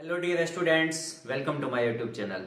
Hello dear students, welcome to my YouTube channel.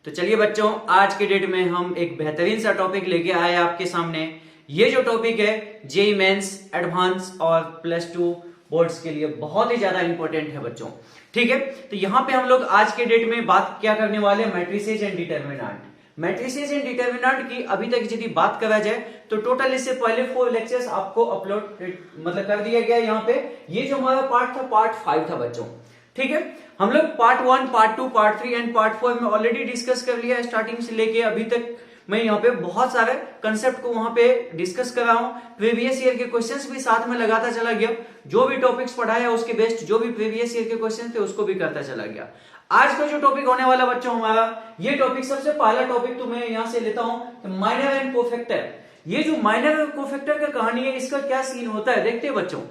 तो चलिए बच्चों, आज के डेट में हम एक बेहतरीन सा टॉपिक लेके आए हैं आपके सामने। ये जो टॉपिक है जेईई मेंस, एडवांस और +2 बोर्ड्स के लिए बहुत ही ज्यादा इंपॉर्टेंट है बच्चों। ठीक है, तो यहाँ पे हम लोग आज के डेट में बात क्या करने वाले हैं, matrices and determinant. Matrices and determinant की अभी तक यदि बात करा जाए तो टोटल इससे पहले 4 लेक्चर्स आपको अपलोड मतलब कर दिया गया यहाँ पे। ये जो हमारा पार्ट था, पार्ट 5 था बच्चों। ठीक है, हम लोग part 1, part 2, part 3 and part 4 में ऑलरेडी डिस्कस कर लिया है। स्टार्टिंग से लेके अभी तक मैं यहाँ पे बहुत सारे कंसेप्ट को वहां पे डिस्कस कर रहा हूँ। प्रीवियस ईयर के क्वेश्चंस भी साथ में लगाता चला गया। जो भी टॉपिक्स पढ़ाया उसके बेस्ट जो भी प्रीवियस ईयर के क्वेश्चन थे उसको भी करता चला गया। आज का जो टॉपिक होने वाला बच्चों हमारा, ये टॉपिक सबसे पहला टॉपिक तो मैं यहाँ से लेता हूँ माइनर एंड कोफैक्टर। ये जो माइनर और कोफैक्टर का कहानी है, इसका क्या सीन होता है देखते हैं बच्चों।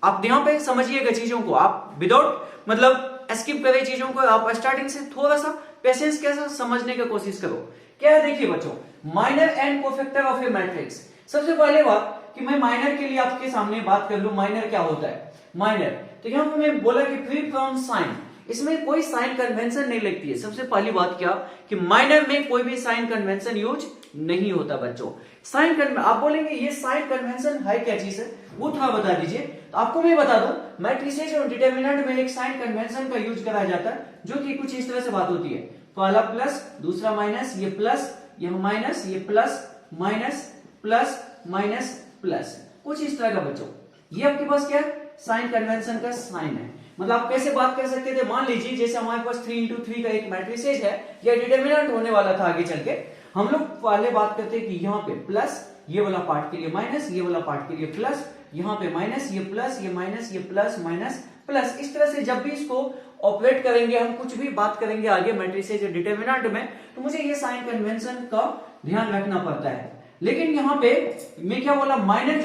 आप यहाँ पे समझिएगा चीजों को, आप विदाउट मतलब स्किप करें चीजों को, आप स्टार्टिंग से थोड़ा सा पेशेंस के साथ समझने की कोशिश करो। क्या है देखिए बच्चों, minor and cofactor of A matrix. सबसे पहले बात कि मैं माइनर के लिए आपके सामने बात कर लूं, माइनर क्या होता है। माइनर तो यहां पे मैं बोला कि फ्री फ्रॉम साइन, इसमें कोई साइन कन्वेंशन नहीं लगती है। सबसे पहली बात क्या कि माइनर में कोई भी साइन कन्वेंशन यूज नहीं होता बच्चों। साइन कन्वेंशन, आप बोलेंगे ये साइन कन्वेंशन है क्या चीज है, वो थोड़ा बता दीजिए। तो आपको मैं बता दूं, मैट्रिसेज और डिटर्मिनेंट में एक साइन कन्वेंशन का यूज करा जाता है, जो कि कुछ इस तरह से बात होती है। पहला प्लस, दूसरा माइनस, ये प्लस, ये माइनस, ये plus minus plus minus plus, कुछ इस तरह का बच्चों। ये आपके पास क्या है, साइन कन्वेंशन का साइन है। मतलब आप कैसे बात कर सकते थे, मान लीजिए जैसे हमारे पास 3x3 का एक मैट्रिसेज है या डिटर्मिनेंट होने वाला था आगे चल के, हम लोग पहले बात करते हैं कि यहाँ पे प्लस, ये वाला पार्ट के लिए माइनस, ये वाला पार्ट के लिए प्लस, यहाँ पे माइनस, ये प्लस, ये माइनस, ये प्लस माइनस प्लस। इस तरह से जब भी इसको ऑपरेट करेंगे, हम कुछ भी बात करेंगे आगे मैट्रिसेज या डिटर्मिनेंट में, तो मुझे ये साइन कन्वेंशन का ध्यान रखना पड़ता है। लेकिन यहाँ पे मैं क्या बोला, माइनर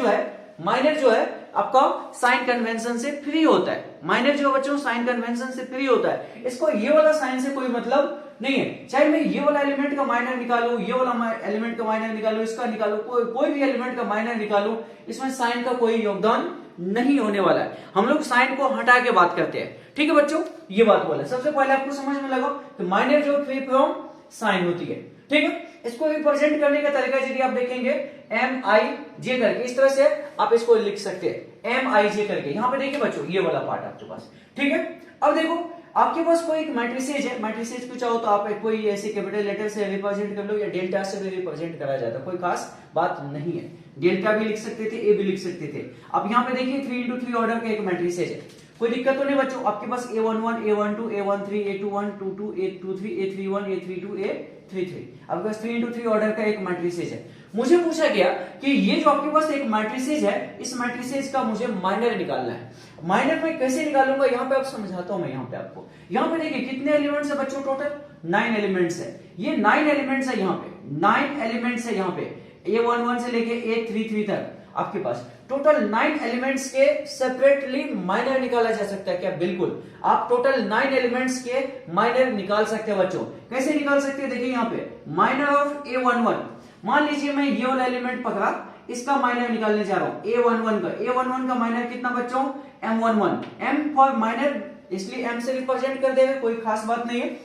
जो है आपका साइन कन्वेंशन से फ्री होता है। माइनर जो बच्चों साइन कन्वेंशन से फ्री होता है, इसको ये वाला साइन से कोई मतलब नहीं है। चाहे मैं ये वाला एलिमेंट का माइनर निकालू, ये वाला एलिमेंट का माइनर निकालू, इसका निकालू, कोई भी एलिमेंट का माइनर निकालू, इसमें साइन का कोई योगदान नहीं होने वाला है। हम लोग साइन को हटा के बात करते हैं। ठीक है बच्चों, ये बात बोला। सबसे पहले आपको समझ में लगा कि माइनर जो फ्री फ्रॉम साइन होती है। ठीक है, इसको रिप्रेजेंट करने का तरीका यदि आप देखेंगे MIJ करके, इस तरह से आप इसको लिख सकते हैं MIJ करके। यहां पे देखिए बच्चों, ये वाला पार्ट आपके पास। ठीक है, अब देखो आपके पास कोई एक मैट्रिसेज है, मैट्रिसेज को चाहो तो आप कोई ऐसे कैपिटल लेटर से रिप्रेजेंट कर लो या डेल्टा से भी रिप्रेजेंट करा जाता है, कोई खास बात नहीं है। डेल्टा भी लिख सकते थे, ए भी लिख सकते थे। अब यहाँ पे देखिए 3x3 ऑर्डर का एक मैट्रिसेज है, कोई दिक्कत तो नहीं बच्चों। आपके पास A11, A12, A13, A21, A22, A23, A31, A32, A33, आपके पास 3x3 ऑर्डर का एक मैट्रिसेज है। मुझे पूछा गया कि ये जो आपके पास एक मैट्रिसेज है, इस मैट्रिसेज का मुझे माइनर निकालना है। माइनर में कैसे निकालूंगा, यहाँ पे आप समझाता हूं मैं। यहाँ पे आपको, यहाँ पे देखिए कितने एलिमेंट्स है बच्चों, टोटल 9 एलिमेंट्स है। ये 9 एलिमेंट्स है, यहाँ पे 9 एलिमेंट्स है। यहाँ पे A11 से लेके A33 तक आपके पास टोटल 9 एलिमेंट्स के सेपरेटली माइनर निकाला जा सकता है क्या? बिल्कुल, आप टोटल 9 एलिमेंट्स के माइनर निकाल सकते हैं बच्चों। कैसे निकाल सकते हैं, देखिए यहाँ पे माइनर ऑफ A11। मान लीजिए मैं ये वाला एलिमेंट पकड़ा, इसका माइनर निकालने जा रहा हूं A11 का। A11 का माइनर कितना बच्चों, M11। M फॉर माइनर, इसलिए M से रिप्रेजेंट कर देंगे, कोई खास बात नहीं है।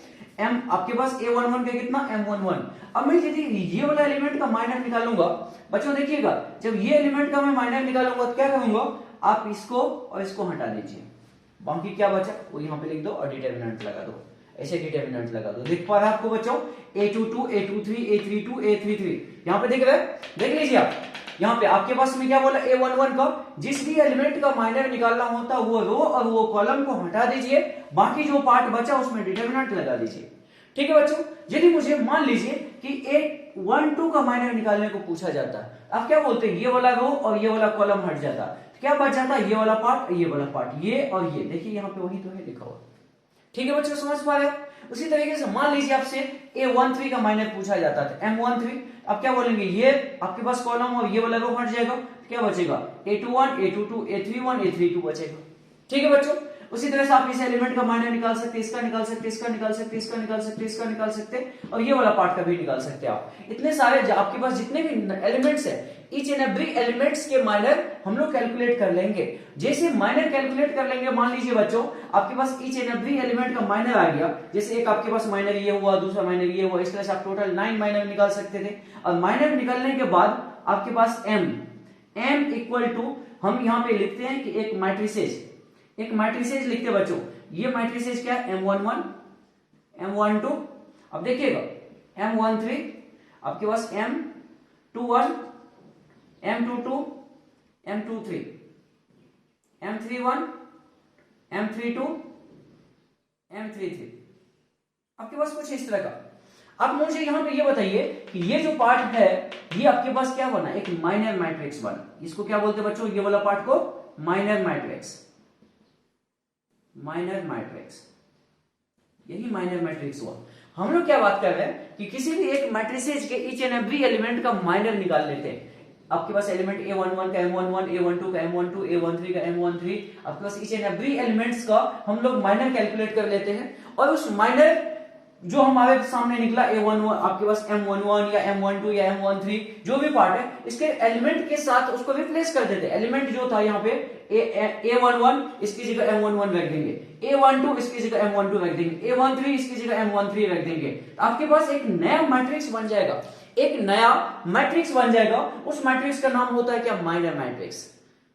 M आपके पास A11 का कितना, M11। अब मैं यदि ये वाला एलिमेंट का माइनर निकालूंगा बच्चों, देखिएगा जब ये एलिमेंट का मैं माइनर निकालूंगा तो क्या करूंगा, आप इसको और इसको हटा दीजिए, बाकी क्या बचा वो यहाँ पे लिख दो और डिटर्मिनेंट लगा दो। ऐसे डिटर्मिनेंट लगा दो। देख पा रहे हैं आपको बच्चों, A22, A23, A32, A33 यहाँ पे दिख रहा है, देख लीजिए आप। यहाँ पे आपके पास में क्या बोला, A11 का जिस भी एलिमेंट का माइनर निकालना होता है वो रो और वो कॉलम को हटा दीजिए, बाकी जो पार्ट बचा उसमें डिटर्मिनेंट लगा दीजिए। ठीक है बच्चों, यदि मुझे मान लीजिए कि A12 का माइनर निकालने को पूछा जाता है, आप क्या बोलते हैं, ये वाला रो और ये वाला कॉलम हट जाता, क्या बच जाता, ये वाला पार्ट, ये वाला पार्ट, ये और ये। देखिए यहाँ पे वही तो है लिखा हुआ। ठीक है बच्चों, समझ पा रहे हैं। उसी तरीके से मान लीजिए आपसे A13 का माइनर पूछा जाता था, M13, अब क्या बोलेंगे, ये आपके पास कॉलम और ये वाला रो हट जाएगा, क्या बचेगा, A21, A22, A31, A32 बचेगा। ठीक है बच्चों, उसी तरह से आप इस एलिमेंट का माइनर निकाल सकते, इसका निकाल सकते, इसका निकाल सकते, इसका निकाल सकते, इसका निकाल सकते, और ये वाला पार्ट का भी निकाल सकते हैं आप। इतने सारे आपके पास जितने भी एलिमेंट्स है, ईच एंड एवरी एलिमेंट्स के माइनर हम लोग कैलकुलेट कर लेंगे। जैसे माइनर कैलकुलेट कर लेंगे, मान लीजिए बच्चों आपके पास ईच एंड एवरी एलिमेंट का माइनर आ गया, जैसे एक आपके पास माइनर ये हुआ, दूसरा माइनर ये हुआ, इस तरह से आप टोटल 9 माइनर निकाल सकते थे। और माइनर निकालने के बाद आपके पास m इक्वल टू, हम यहाँ पे लिखते हैं कि एक मैट्रिसेज लिखते हैं बच्चों। ये मैट्रिसेज क्या है, M11, M12, अब देखिएगा M13, आपके पास M21, M22, M23, M31, M32, M33, आपके पास कुछ इस तरह का। अब मुझे यहां पे ये बताइए कि ये जो पार्ट है ये आपके पास क्या बना, एक माइनर मैट्रिक्स बना। इसको क्या बोलते हैं बच्चों, ये वाला पार्ट को माइनर मैट्रिक्स, यही माइनर मैट्रिक्स हुआ। हम लोग क्या बात कर रहे हैं कि किसी भी एक मैट्रिसेज के ईच एंड एवरी एलिमेंट का माइनर निकाल लेते हैं। आपके पास एलिमेंट A11 का M11, A12 का M12, A13 का M13, आपके पास ईच एंड एवरी एलिमेंट्स का हम लोग माइनर कैलकुलेट कर लेते हैं, और उस माइनर जो हमारे सामने निकला A11, आपके पास M11 या M12 या M13 जो भी पार्ट है, इसके एलिमेंट के साथ उसको रिप्लेस कर देते हैं। एलिमेंट जो था यहाँ पे A11 इसकी जगह M11 रख देंगे, A12 इसकी जगह M12 रख देंगे, A13 इसकी जगह M13 रख देंगे। आपके पास एक नया मैट्रिक्स बन जाएगा, उस मैट्रिक्स का नाम होता है क्या, माइनर मैट्रिक्स।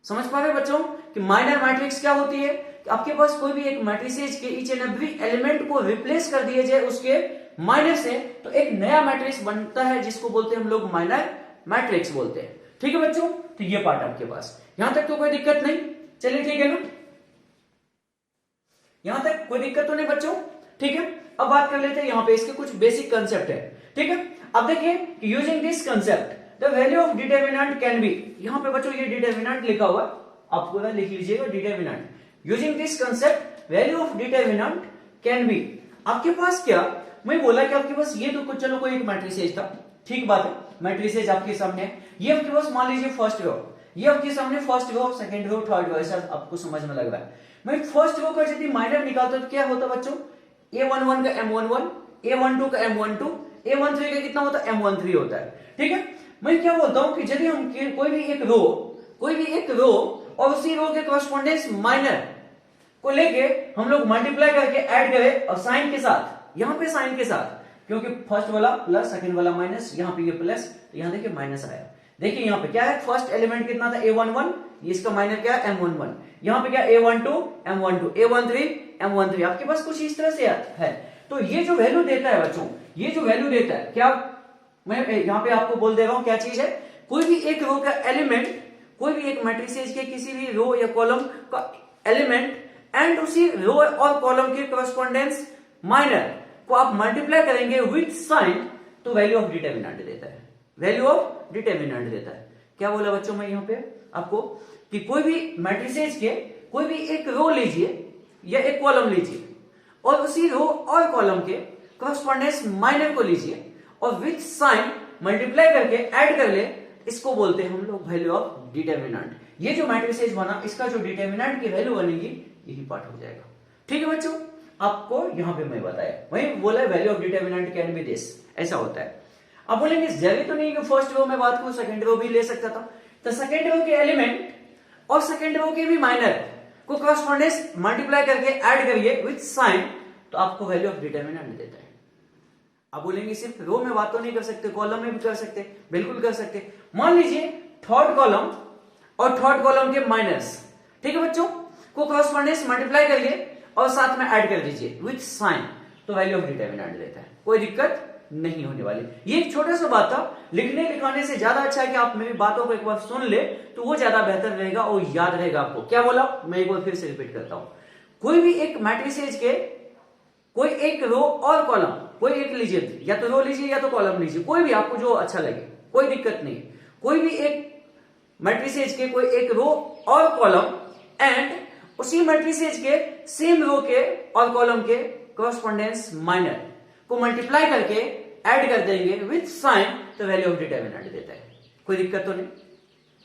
समझ पा रहे बच्चों कि माइनर मैट्रिक्स क्या होती है, कि आपके पास कोई भी एक मैट्रिसेज के ईच एंड एवरी एलिमेंट को रिप्लेस कर दिया जाए उसके माइनर से, तो एक नया मैट्रिक्स बनता है जिसको बोलते हैं हम लोग माइनर मैट्रिक्स बोलते हैं। ठीक है बच्चों, तो ये पार्ट आपके पास, यहां तक तो कोई दिक्कत नहीं, चलिए ठीक है ना, यहां तक कोई दिक्कत तो नहीं बच्चों, ठीक है। अब बात कर लेते हैं यहाँ पे इसके कुछ बेसिक कंसेप्ट है, ठीक है। अब देखिए using this concept the value of determinant can be, यहाँ पे बच्चों ये डिटरमिनेंट लिखा हुआ, आप पूरा लिख लीजिएगा determinant. Using this concept value of determinant can be, आपके पास क्या, मैं बोला कि आपके पास ये तो कुछ, चलो कोई एक मैट्रिसेज था, ठीक बात है, मैट्रिसेज आपके सामने, ये आपके पास मान लीजिए फर्स्ट रो, ये आपके सामने first row, second row, third row, ऐसा आपको समझ में लग रहा है। मैं फर्स्ट रो का यदि माइनर निकालता तो क्या होता बच्चों, A11 का M11, A12 का M12, A13 का कितना होता है, M13 होता है, ठीक है। मैं क्या बोलता हूं कि यदि हम कोई भी एक रो और उसी रो के कॉरेस्पॉन्डेंस माइनर को लेके हम लोग मल्टीप्लाई करके ऐड करें, और साइन के साथ, यहां पे साइन के साथ, क्योंकि फर्स्ट वाला प्लस सेकंड वाला माइनस, यहां पे ये प्लस, तो यहां देखिए माइनस आया। देखिए यहां पे क्या है, फर्स्ट एलिमेंट कितना था A11, इसका माइनर क्या है M11, यहां पे क्या A12 M12, A13 M13, आपके पास कुछ इस तरह से है। तो ये जो वैल्यू देता है बच्चों, ये जो वैल्यू देता है क्या, मैं यहां पे आपको बोल दे रहा हूं क्या चीज है, कोई भी एक रो का एलिमेंट, कोई भी एक मैट्रिसेज के किसी भी रो या कॉलम का एलिमेंट एंड उसी रो और कॉलम के कॉरेस्पॉन्डेंस माइनर को आप मल्टीप्लाई करेंगे विथ साइन, तो वैल्यू ऑफ डिटरमिनेंट देता है, वैल्यू ऑफ डिटरमिनेंट देता है। क्या बोला बच्चों मैं यहां पे आपको, कि कोई भी मैट्रिसेज के कोई भी एक रो लीजिए या एक कॉलम लीजिए, और उसी रो और कॉलम के कॉरेस्पॉन्डेंस माइनर को लीजिए और विथ साइन मल्टीप्लाई करके ऐड कर ले, इसको बोलते हैं हम लोग वैल्यू ऑफ डिटरमिनेंट। ये जो मैट्रिसेज बना, इसका जो डिटरमिनेंट की वैल्यू बनेगी, यही पार्ट हो जाएगा। ठीक है बच्चों, आपको यहां पे मैं बताया, वही बोला value of determinant can be this, ऐसा होता है। अब बोलेंगे जरूरी तो नहीं कि फर्स्ट रो में बात करूं, सेकंड रो भी ले सकता था, तो सेकंड रो के एलिमेंट और सेकंड रो के भी माइनर को कॉरेस्पॉन्डेंस मल्टीप्लाई करके ऐड करिए विथ साइन, तो आपको वैल्यू ऑफ डिटरमिनेंट देता है। अब बोलेंगे सिर्फ रो में बात तो नहीं कर सकते, कॉलम में भी कर सकते, बिल्कुल कर सकते। मान लीजिए थर्ड कॉलम और थर्ड कॉलम के माइनस, ठीक है बच्चों, को कॉरेस्पॉन्डेंस मल्टीप्लाई करिए और साथ में ऐड कर दीजिए विथ साइन, तो वैल्यू ऑफ डिटरमिनेंट देता है, कोई दिक्कत नहीं होने वाली। ये एक छोटा सा बात था, लिखने लिखाने से ज्यादा अच्छा है कि आप मेरी बातों को एक बार सुन ले, तो वो ज्यादा बेहतर रहेगा और याद रहेगा आपको। क्या बोला, मैं एक बार फिर से रिपीट करता हूं, कोई भी एक मैट्रिसेज के कोई एक रो और कॉलम, कोई एक लीजिए, या तो रो लीजिए या तो कॉलम लीजिए, कोई भी आपको जो अच्छा लगे, कोई दिक्कत नहीं। कोई भी एक मैट्रिसेज के कोई एक रो और कॉलम एंड उसी मैट्रिसेज के सेम रो के और कॉलम के कॉरेस्पॉन्डेंस माइनर को मल्टीप्लाई करके ऐड कर देंगे विथ साइन, तो वैल्यू ऑफ डिटरमिनेंट देता है, कोई दिक्कत तो नहीं।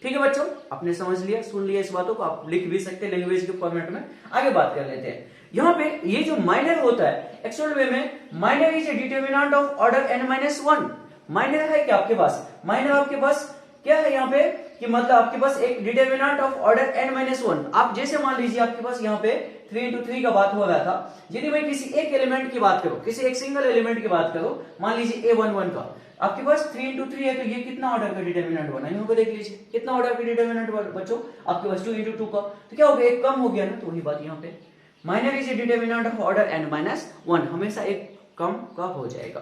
ठीक है बच्चों, आपने समझ लिया, सुन लिया, इस बातों को आप लिख भी सकते हैं लैंग्वेज के फॉर्मेट में। आगे बात कर लेते हैं। यहां पे ये जो माइनर होता है, एक्चुअल वे में minor is a determinant of order n-1। Minor है क्या आपके पास, माइनर आपके पास क्या है, यहाँ पे कि मतलब आपके पास एक डिटर्मिनेंट ऑफ ऑर्डर n-1, आप जैसे मान लीजिए आपके पास यहाँ पे 3 into 3 का बात हो रहा था, यदि मैं किसी एक एलिमेंट की बात करूं, किसी एक सिंगल एलिमेंट की बात करूं, मान लीजिए a11 का, आपके पास 3 into 3 है, तो ये कितना ऑर्डर का डिटर्मिनेंट बना, यहाँ पे देख लीजिए कितना ऑर्डर का डिटर्मिनेंट बच्चों, आपके पास 2 into 2 का, तो क्या हो गया, एक कम हो गया ना, तो वही बात यहाँ पे minor is a determinant of order n-1, हमेशा एक कम का हो जाएगा,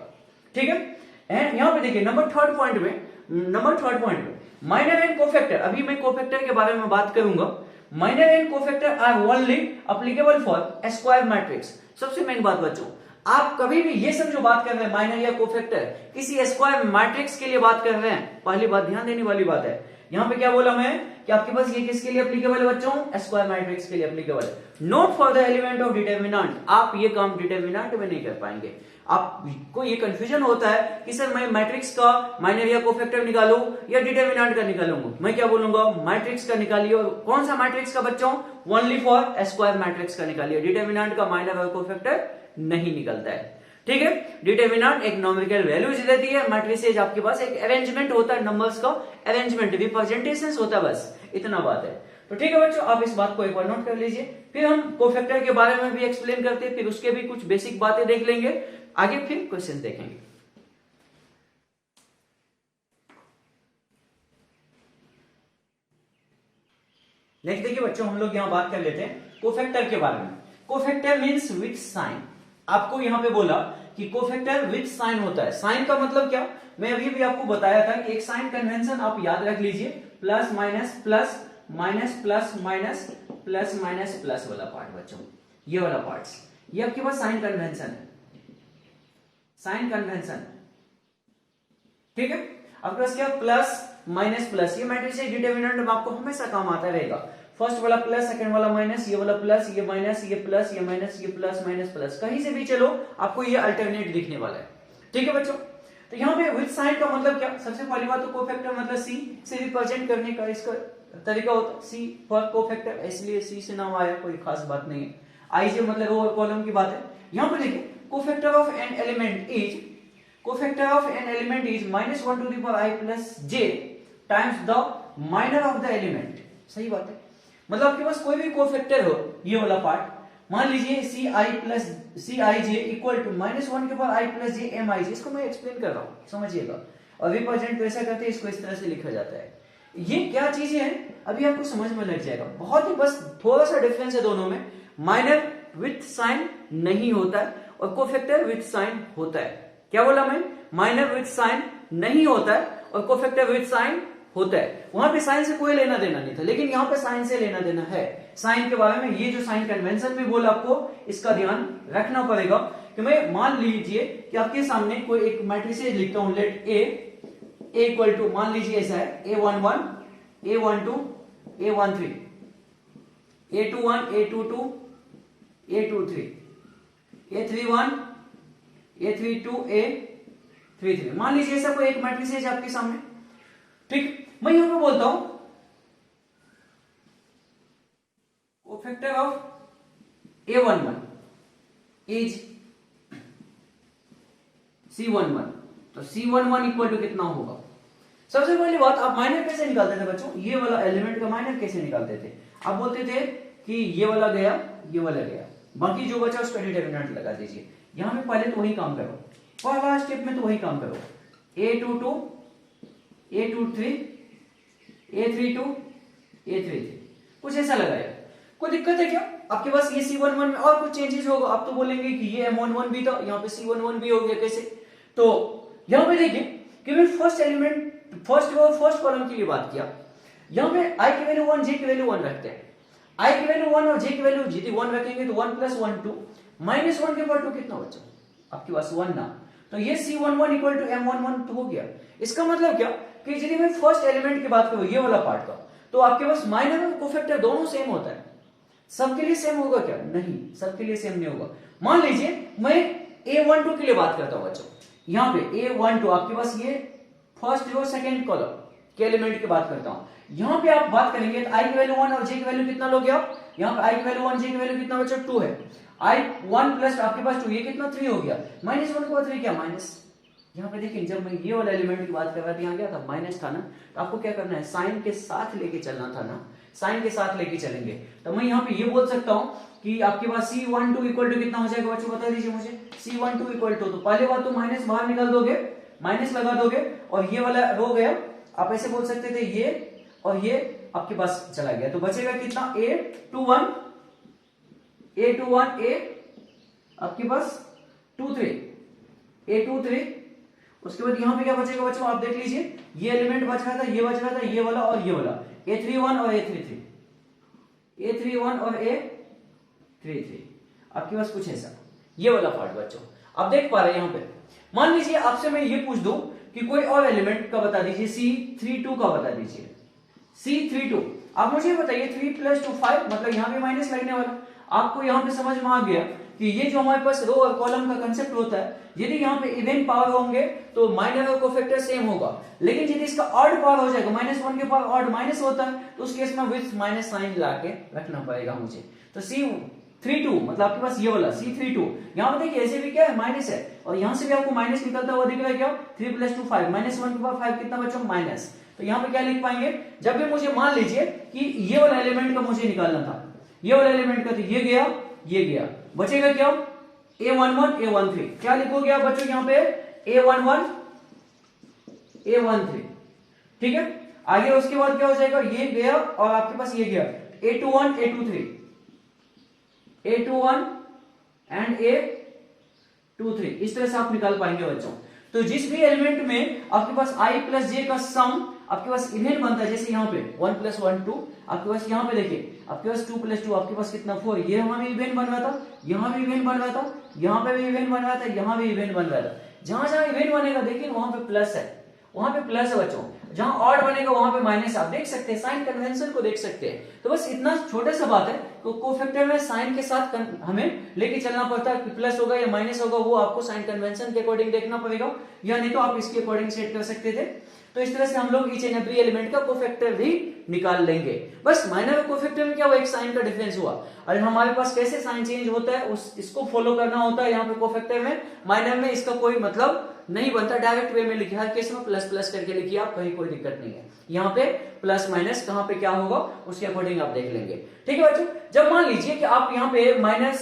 ठीक है। एंड यहाँ पे देखिए नंबर थर्ड पॉइंट में माइनर एंड कोफैक्टर, अभी मैं कोफैक्टर के बारे में बात करूंगा। Minor and cofactor are only applicable for square matrix. सबसे मेन बात बच्चों, आप कभी भी ये सब जो बात कर रहे हैं माइनर या कोफैक्टर किसी स्क्वायर मैट्रिक्स के लिए बात कर रहे हैं, पहली बात ध्यान देने वाली बात है, यहाँ पे क्या बोला मैं कि आपके पास ये किसके लिए एप्लीकेबल है बच्चों, स्क्वायर मैट्रिक्स के लिए एप्लीकेबल है, not for the element of determinant. आप ये काम डिटर्मिनेंट में नहीं कर पाएंगे। आपको ये कंफ्यूजन होता है कि सर मैं मैट्रिक्स का माइनर या कोफैक्टर निकालूं या डिटर्मिनेंट का निकालूंगा, मैं क्या बोलूंगा, मैट्रिक्स का निकालिए। और कौन सा मैट्रिक्स का बच्चों, ओनली फॉर स्क्वायर मैट्रिक्स का निकालिए, डिटर्मिनेंट का माइनर और कोफैक्टर नहीं निकलता है, ठीक है। डिटर्मिनेंट एक न्यूमेरिकल वैल्यूज देती है, मैट्रिसेज आपके पास एक अरेंजमेंट होता है, नंबर्स का अरेंजमेंट, रिप्रेजेंटेशंस होता है, बस इतना बात है। तो ठीक है बच्चों, आप इस बात को एक बार नोट कर लीजिए। फिर हम कोफैक्टर के बारे में भी एक्सप्लेन करते हैं, फिर उसके भी कुछ बेसिक बातें देख लेंगे, आगे फिर क्वेश्चन देखेंगे। नेक्स्ट देखिए बच्चों, हम लोग यहां बात कर लेते हैं कोफैक्टर के बारे में। Cofactor means with sign. आपको यहां पे बोला कि कोफैक्टर विथ साइन होता है। साइन का मतलब क्या, मैं अभी भी आपको बताया था कि एक साइन कन्वेंशन आप याद रख लीजिए, plus minus plus minus plus minus plus minus plus वाला पार्ट बच्चों, ये वाला पार्ट्स, ये आपके पास साइन कन्वेंशन है, साइन कन्वेंशन, ठीक है। आपके पास क्या, प्लस माइनस प्लस, ये मैट्रिक्स डिटर्मिनेंट में आपको हमेशा काम आता रहेगा। फर्स्ट वाला प्लस, सेकंड वाला माइनस, ये वाला प्लस, ये माइनस, ये प्लस, ये माइनस, ये प्लस माइनस प्लस, कहीं से भी चलो आपको ये अल्टरनेट दिखने वाला है, ठीक है बच्चों। तो यहाँ पे विथ साइन का मतलब क्या, सबसे पहली बात तो कोफैक्टर मतलब सी से रिप्रेजेंट करने का इसका तरीका होता है, सी फॉर कोफैक्टर, इसलिए सी से नाम आया, कोई खास बात नहीं है। आई जे मतलब रो और कॉलम की बात है। यहाँ पे देखिए cofactor of an element is, cofactor of an element is -1 to the power i plus j times the minor of the element. सही बात है, मतलब आपके पास कोई भी कोफैक्टर हो, ये वाला पार्ट मान लीजिए c i plus c i j equal to -1 के power i plus j m i j, इसको मैं एक्सप्लेन कर रहा हूं समझिएगा। और रिप्रेजेंट कैसा करते हैं, इसको इस तरह से लिखा जाता है। ये क्या चीजें हैं अभी आपको समझ में लग जाएगा, बहुत ही बस थोड़ा सा डिफरेंस है दोनों में। माइनर विथ साइन नहीं होता है और कोफैक्टर विथ साइन होता है। क्या बोला मैं, माइनर विथ साइन नहीं होता है और कोफैक्टर विथ साइन होता है। वहां पे साइन से कोई लेना देना नहीं था, लेकिन यहाँ पे साइन से लेना देना है। साइन के बारे में ये जो साइन कन्वेंशन भी बोला आपको, इसका ध्यान रखना पड़ेगा कि मैं मान लीजिए कि आपके सामने कोई एक मैट्रिक्स लिखता हूं, लेट ए इक्वल टू, मान लीजिए ऐसा है a11 a12 a13 a21 a22 a23 a31 a32 a33, मान लीजिए ऐसा कोई एक मैट्रिक्स है आपके सामने, ठीक। मैं यहां पे बोलता हूं cofactor of a11 is c11, तो c11 इक्वल टू कितना होगा। सबसे पहली बात, आप माइनर कैसे निकालते थे बच्चों, ये वाला एलिमेंट का माइनर कैसे निकालते थे, आप बोलते थे कि ये वाला गया ये वाला गया, बाकी जो बचा उसका डिटर्मिनेंट लगा दीजिए। यहां पे पहले तो वही काम करो, पहला स्टेप में तो वही काम करो, a22 a23 a32 a33, कुछ ऐसा लगाया। कोई दिक्कत है क्या, आपके पास ये c11 में और कुछ चेंजेस होगा, आप तो बोलेंगे कि ये m11 भी था, यहाँ पे c11 भी हो गया, कैसे। तो यहाँ पे देखिए कि मैं फर्स्ट एलिमेंट फर्स्ट कॉलम के लिए बात किया, यहाँ पे i की वैल्यू 1 j की वैल्यू 1 रखते हैं। i की वैल्यू 1 और j की वैल्यू यदि 1 रखेंगे तो 1 + 1 2, -1 के पावर 2 कितना बचा आपके पास 1 ना, तो ये c11 इक्वल टू m11 तो हो गया। इसका मतलब क्या कि यदि मैं फर्स्ट एलिमेंट की बात करूं ये वाला पार्ट का, तो आपके पास माइनर और कोफैक्टर दोनों सेम होता है। सबके लिए सेम होगा क्या, नहीं, सबके लिए सेम नहीं होगा। मान लीजिए मैं a12 के लिए बात करता हूं बच्चों, यहाँ पे a12 आपके पास ये फर्स्ट रो सेकंड कॉलम के एलिमेंट की बात करता हूं। यहाँ पे आप बात करेंगे तो i की वैल्यू 1 और j की वैल्यू कितना लोगे आप, यहाँ पे i की वैल्यू 1 j की वैल्यू कितना बचा 2 है, i 1 प्लस आपके पास 2, ये कितना 3 हो गया, -1 के बाद 3 क्या माइनस, यहाँ पे देखिए जब मैं ये वाला एलिमेंट की बात कर रहा था, यहाँ क्या था माइनस था ना, तो आपको क्या करना है साइन के साथ लेके चलना था ना, साइन के साथ लेके चलेंगे। तो मैं यहाँ पे ये बोल सकता हूँ कि आपके पास C12 इक्वल टू कितना हो जाएगा बच्चों, बता दीजिए मुझे। C12 इक्वल टू, तो पहले बात तो माइनस बाहर निकाल दोगे, माइनस लगा दोगे, और ये वाला रो गया, आप ऐसे बोल सकते थे ये और ये आपके पास चला गया, तो बचेगा कितना A21 A आपके पास 23 A23। उसके बाद यहाँ पे क्या बचेगा बच्चों, आप देख लीजिए, ये एलिमेंट बच रहा था, ये बच रहा था, ये वाला और ये वाला, A31 और A33, A31 और A33, आपके पास कुछ ऐसा ये वाला पार्ट बच्चों आप देख पा रहे हैं। यहाँ पे मान लीजिए आपसे मैं ये पूछ दूं कि कोई और एलिमेंट का बता दीजिए, C32 का बता दीजिए, C32। आप मुझे बताइए 3 + 2 5, मतलब यहाँ पे माइनस लगने वाला। आपको यहाँ पे समझ में आ गया कि ये जो हमारे पास रो और कॉलम का कंसेप्ट होता है, यदि यहाँ पे इवन पावर होंगे तो माइनर और कोफैक्टर सेम होगा, लेकिन यदि इसका ऑड पावर हो जाएगा, -1 के पावर ऑड माइनस होता है, तो उस केस में विथ माइनस साइन लाके रखना पड़ेगा मुझे। तो C32 मतलब आपके पास ये वाला C32, यहाँ पे देखिए ऐसे भी क्या है माइनस है, और यहाँ से भी आपको माइनस निकलता हुआ दिख रहा है क्या, 3 + 2 5, -1 के पावर 5 कितना बच्चों माइनस। तो यहाँ पे क्या लिख पाएंगे, जब भी मुझे मान लीजिए कि ये वाला एलिमेंट का मुझे निकालना था, ये वाला एलिमेंट का, तो ये गया, ये गया, बचेगा क्या A11 A13, क्या लिखोगे आप बच्चों यहाँ पे A11 A13, ठीक है। आगे उसके बाद क्या हो जाएगा, ये गया और आपके पास ये गया A21 A23, A21 and A23, इस तरह से आप निकाल पाएंगे बच्चों। तो जिस भी एलिमेंट में आपके पास I + J का सम आपके पास इवन बनता है, जैसे यहाँ पे 1 + 1 2, आपके पास यहाँ पे देखिए आपके पास 2 + 2 आपके पास कितना 4, ये वहां भी इवन बन रहा था, यहाँ भी इवन बन रहा था, यहाँ पे भी इवन बन रहा था, यहाँ भी इवन बन रहा था। जहां जहां इवन बनेगा देखिए वहां पे प्लस है, वहां पे प्लस है बच्चों, जहां ऑड बनेगा वहां पे माइनस। आप देख सकते हैं साइन कन्वेंशन को देख सकते हैं। तो बस इतना छोटा सा बात है, तो कोफैक्टर में साइन के साथ हमें लेके चलना पड़ता है, प्लस होगा या माइनस होगा वो आपको साइन कन्वेंशन के अकॉर्डिंग देखना पड़ेगा, या नहीं तो आप इसके अकॉर्डिंग सेट कर सकते थे। तो इस तरह से हम लोग ईच एंड एवरी एलिमेंट का कोफैक्टर भी निकाल लेंगे। बस माइनर और कोफैक्टर में क्या हुआ, एक साइन का डिफरेंस हुआ, और हमारे पास कैसे साइन चेंज होता है इसको फॉलो करना होता है यहाँ पे कोफैक्टर में। माइनर में इसका कोई मतलब नहीं बनता, डायरेक्ट वे में लिखिए, हर केस में प्लस प्लस करके लिखिए आप, कहीं कोई दिक्कत नहीं है। यहाँ पे प्लस माइनस कहाँ पे क्या होगा उसके अकॉर्डिंग आप देख लेंगे, ठीक है बच्चों। जब मान लीजिए कि आप यहाँ पे माइनस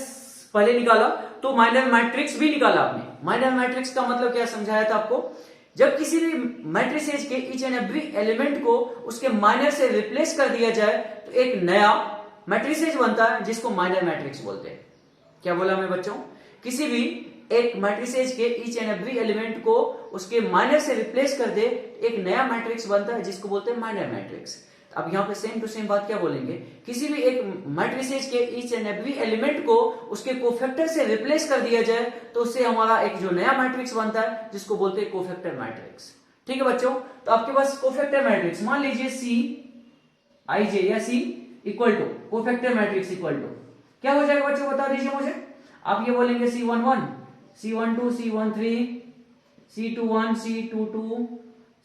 पहले निकाला तो माइनर मैट्रिक्स भी निकाला आपने। माइनर मैट्रिक्स का मतलब क्या समझाया था आपको, जब किसी भी मैट्रिसेज के ईच एंड एवरी एलिमेंट को उसके माइनर से रिप्लेस कर दिया जाए तो एक नया मैट्रिसेज बनता है जिसको माइनर मैट्रिक्स बोलते हैं। क्या बोला मैं बच्चों, किसी भी एक मैट्रिसेज के ईच एंड एवरी एलिमेंट को उसके माइनर से रिप्लेस कर दे, एक नया मैट्रिक्स बनता है जिसको बोलते हैं माइनर मैट्रिक्स। अब यहाँ पे सेम टू सेम बात क्या बोलेंगे, किसी भी एक मैट्रिसेज के ईच एंड एवरी एलिमेंट को उसके कोफैक्टर से रिप्लेस कर दिया जाए तो उससे हमारा एक जो नया मैट्रिक्स बनता है जिसको बोलते हैं कोफैक्टर मैट्रिक्स, ठीक है बच्चों। तो आपके पास कोफैक्टर मैट्रिक्स मान लीजिए CIJ या C equal to cofactor matrix equal to क्या हो जाएगा बच्चों, बता दीजिए मुझे। आप ये बोलेंगे C11 C12 C13 C21 C22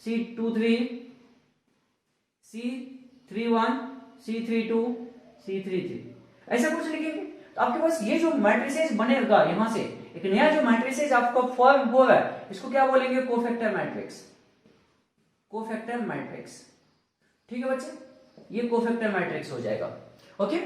C23 C31 C32 C33, ऐसा कुछ लिखेंगे। तो आपके पास ये जो मैट्रिसेज बनेगा, यहां से एक नया जो मैट्रिसेज आपका फॉर्म हो रहा है, इसको क्या बोलेंगे, कोफैक्टर मैट्रिक्स। कोफैक्टर मैट्रिक्स, ठीक है बच्चे, ये कोफैक्टर मैट्रिक्स हो जाएगा। ओके,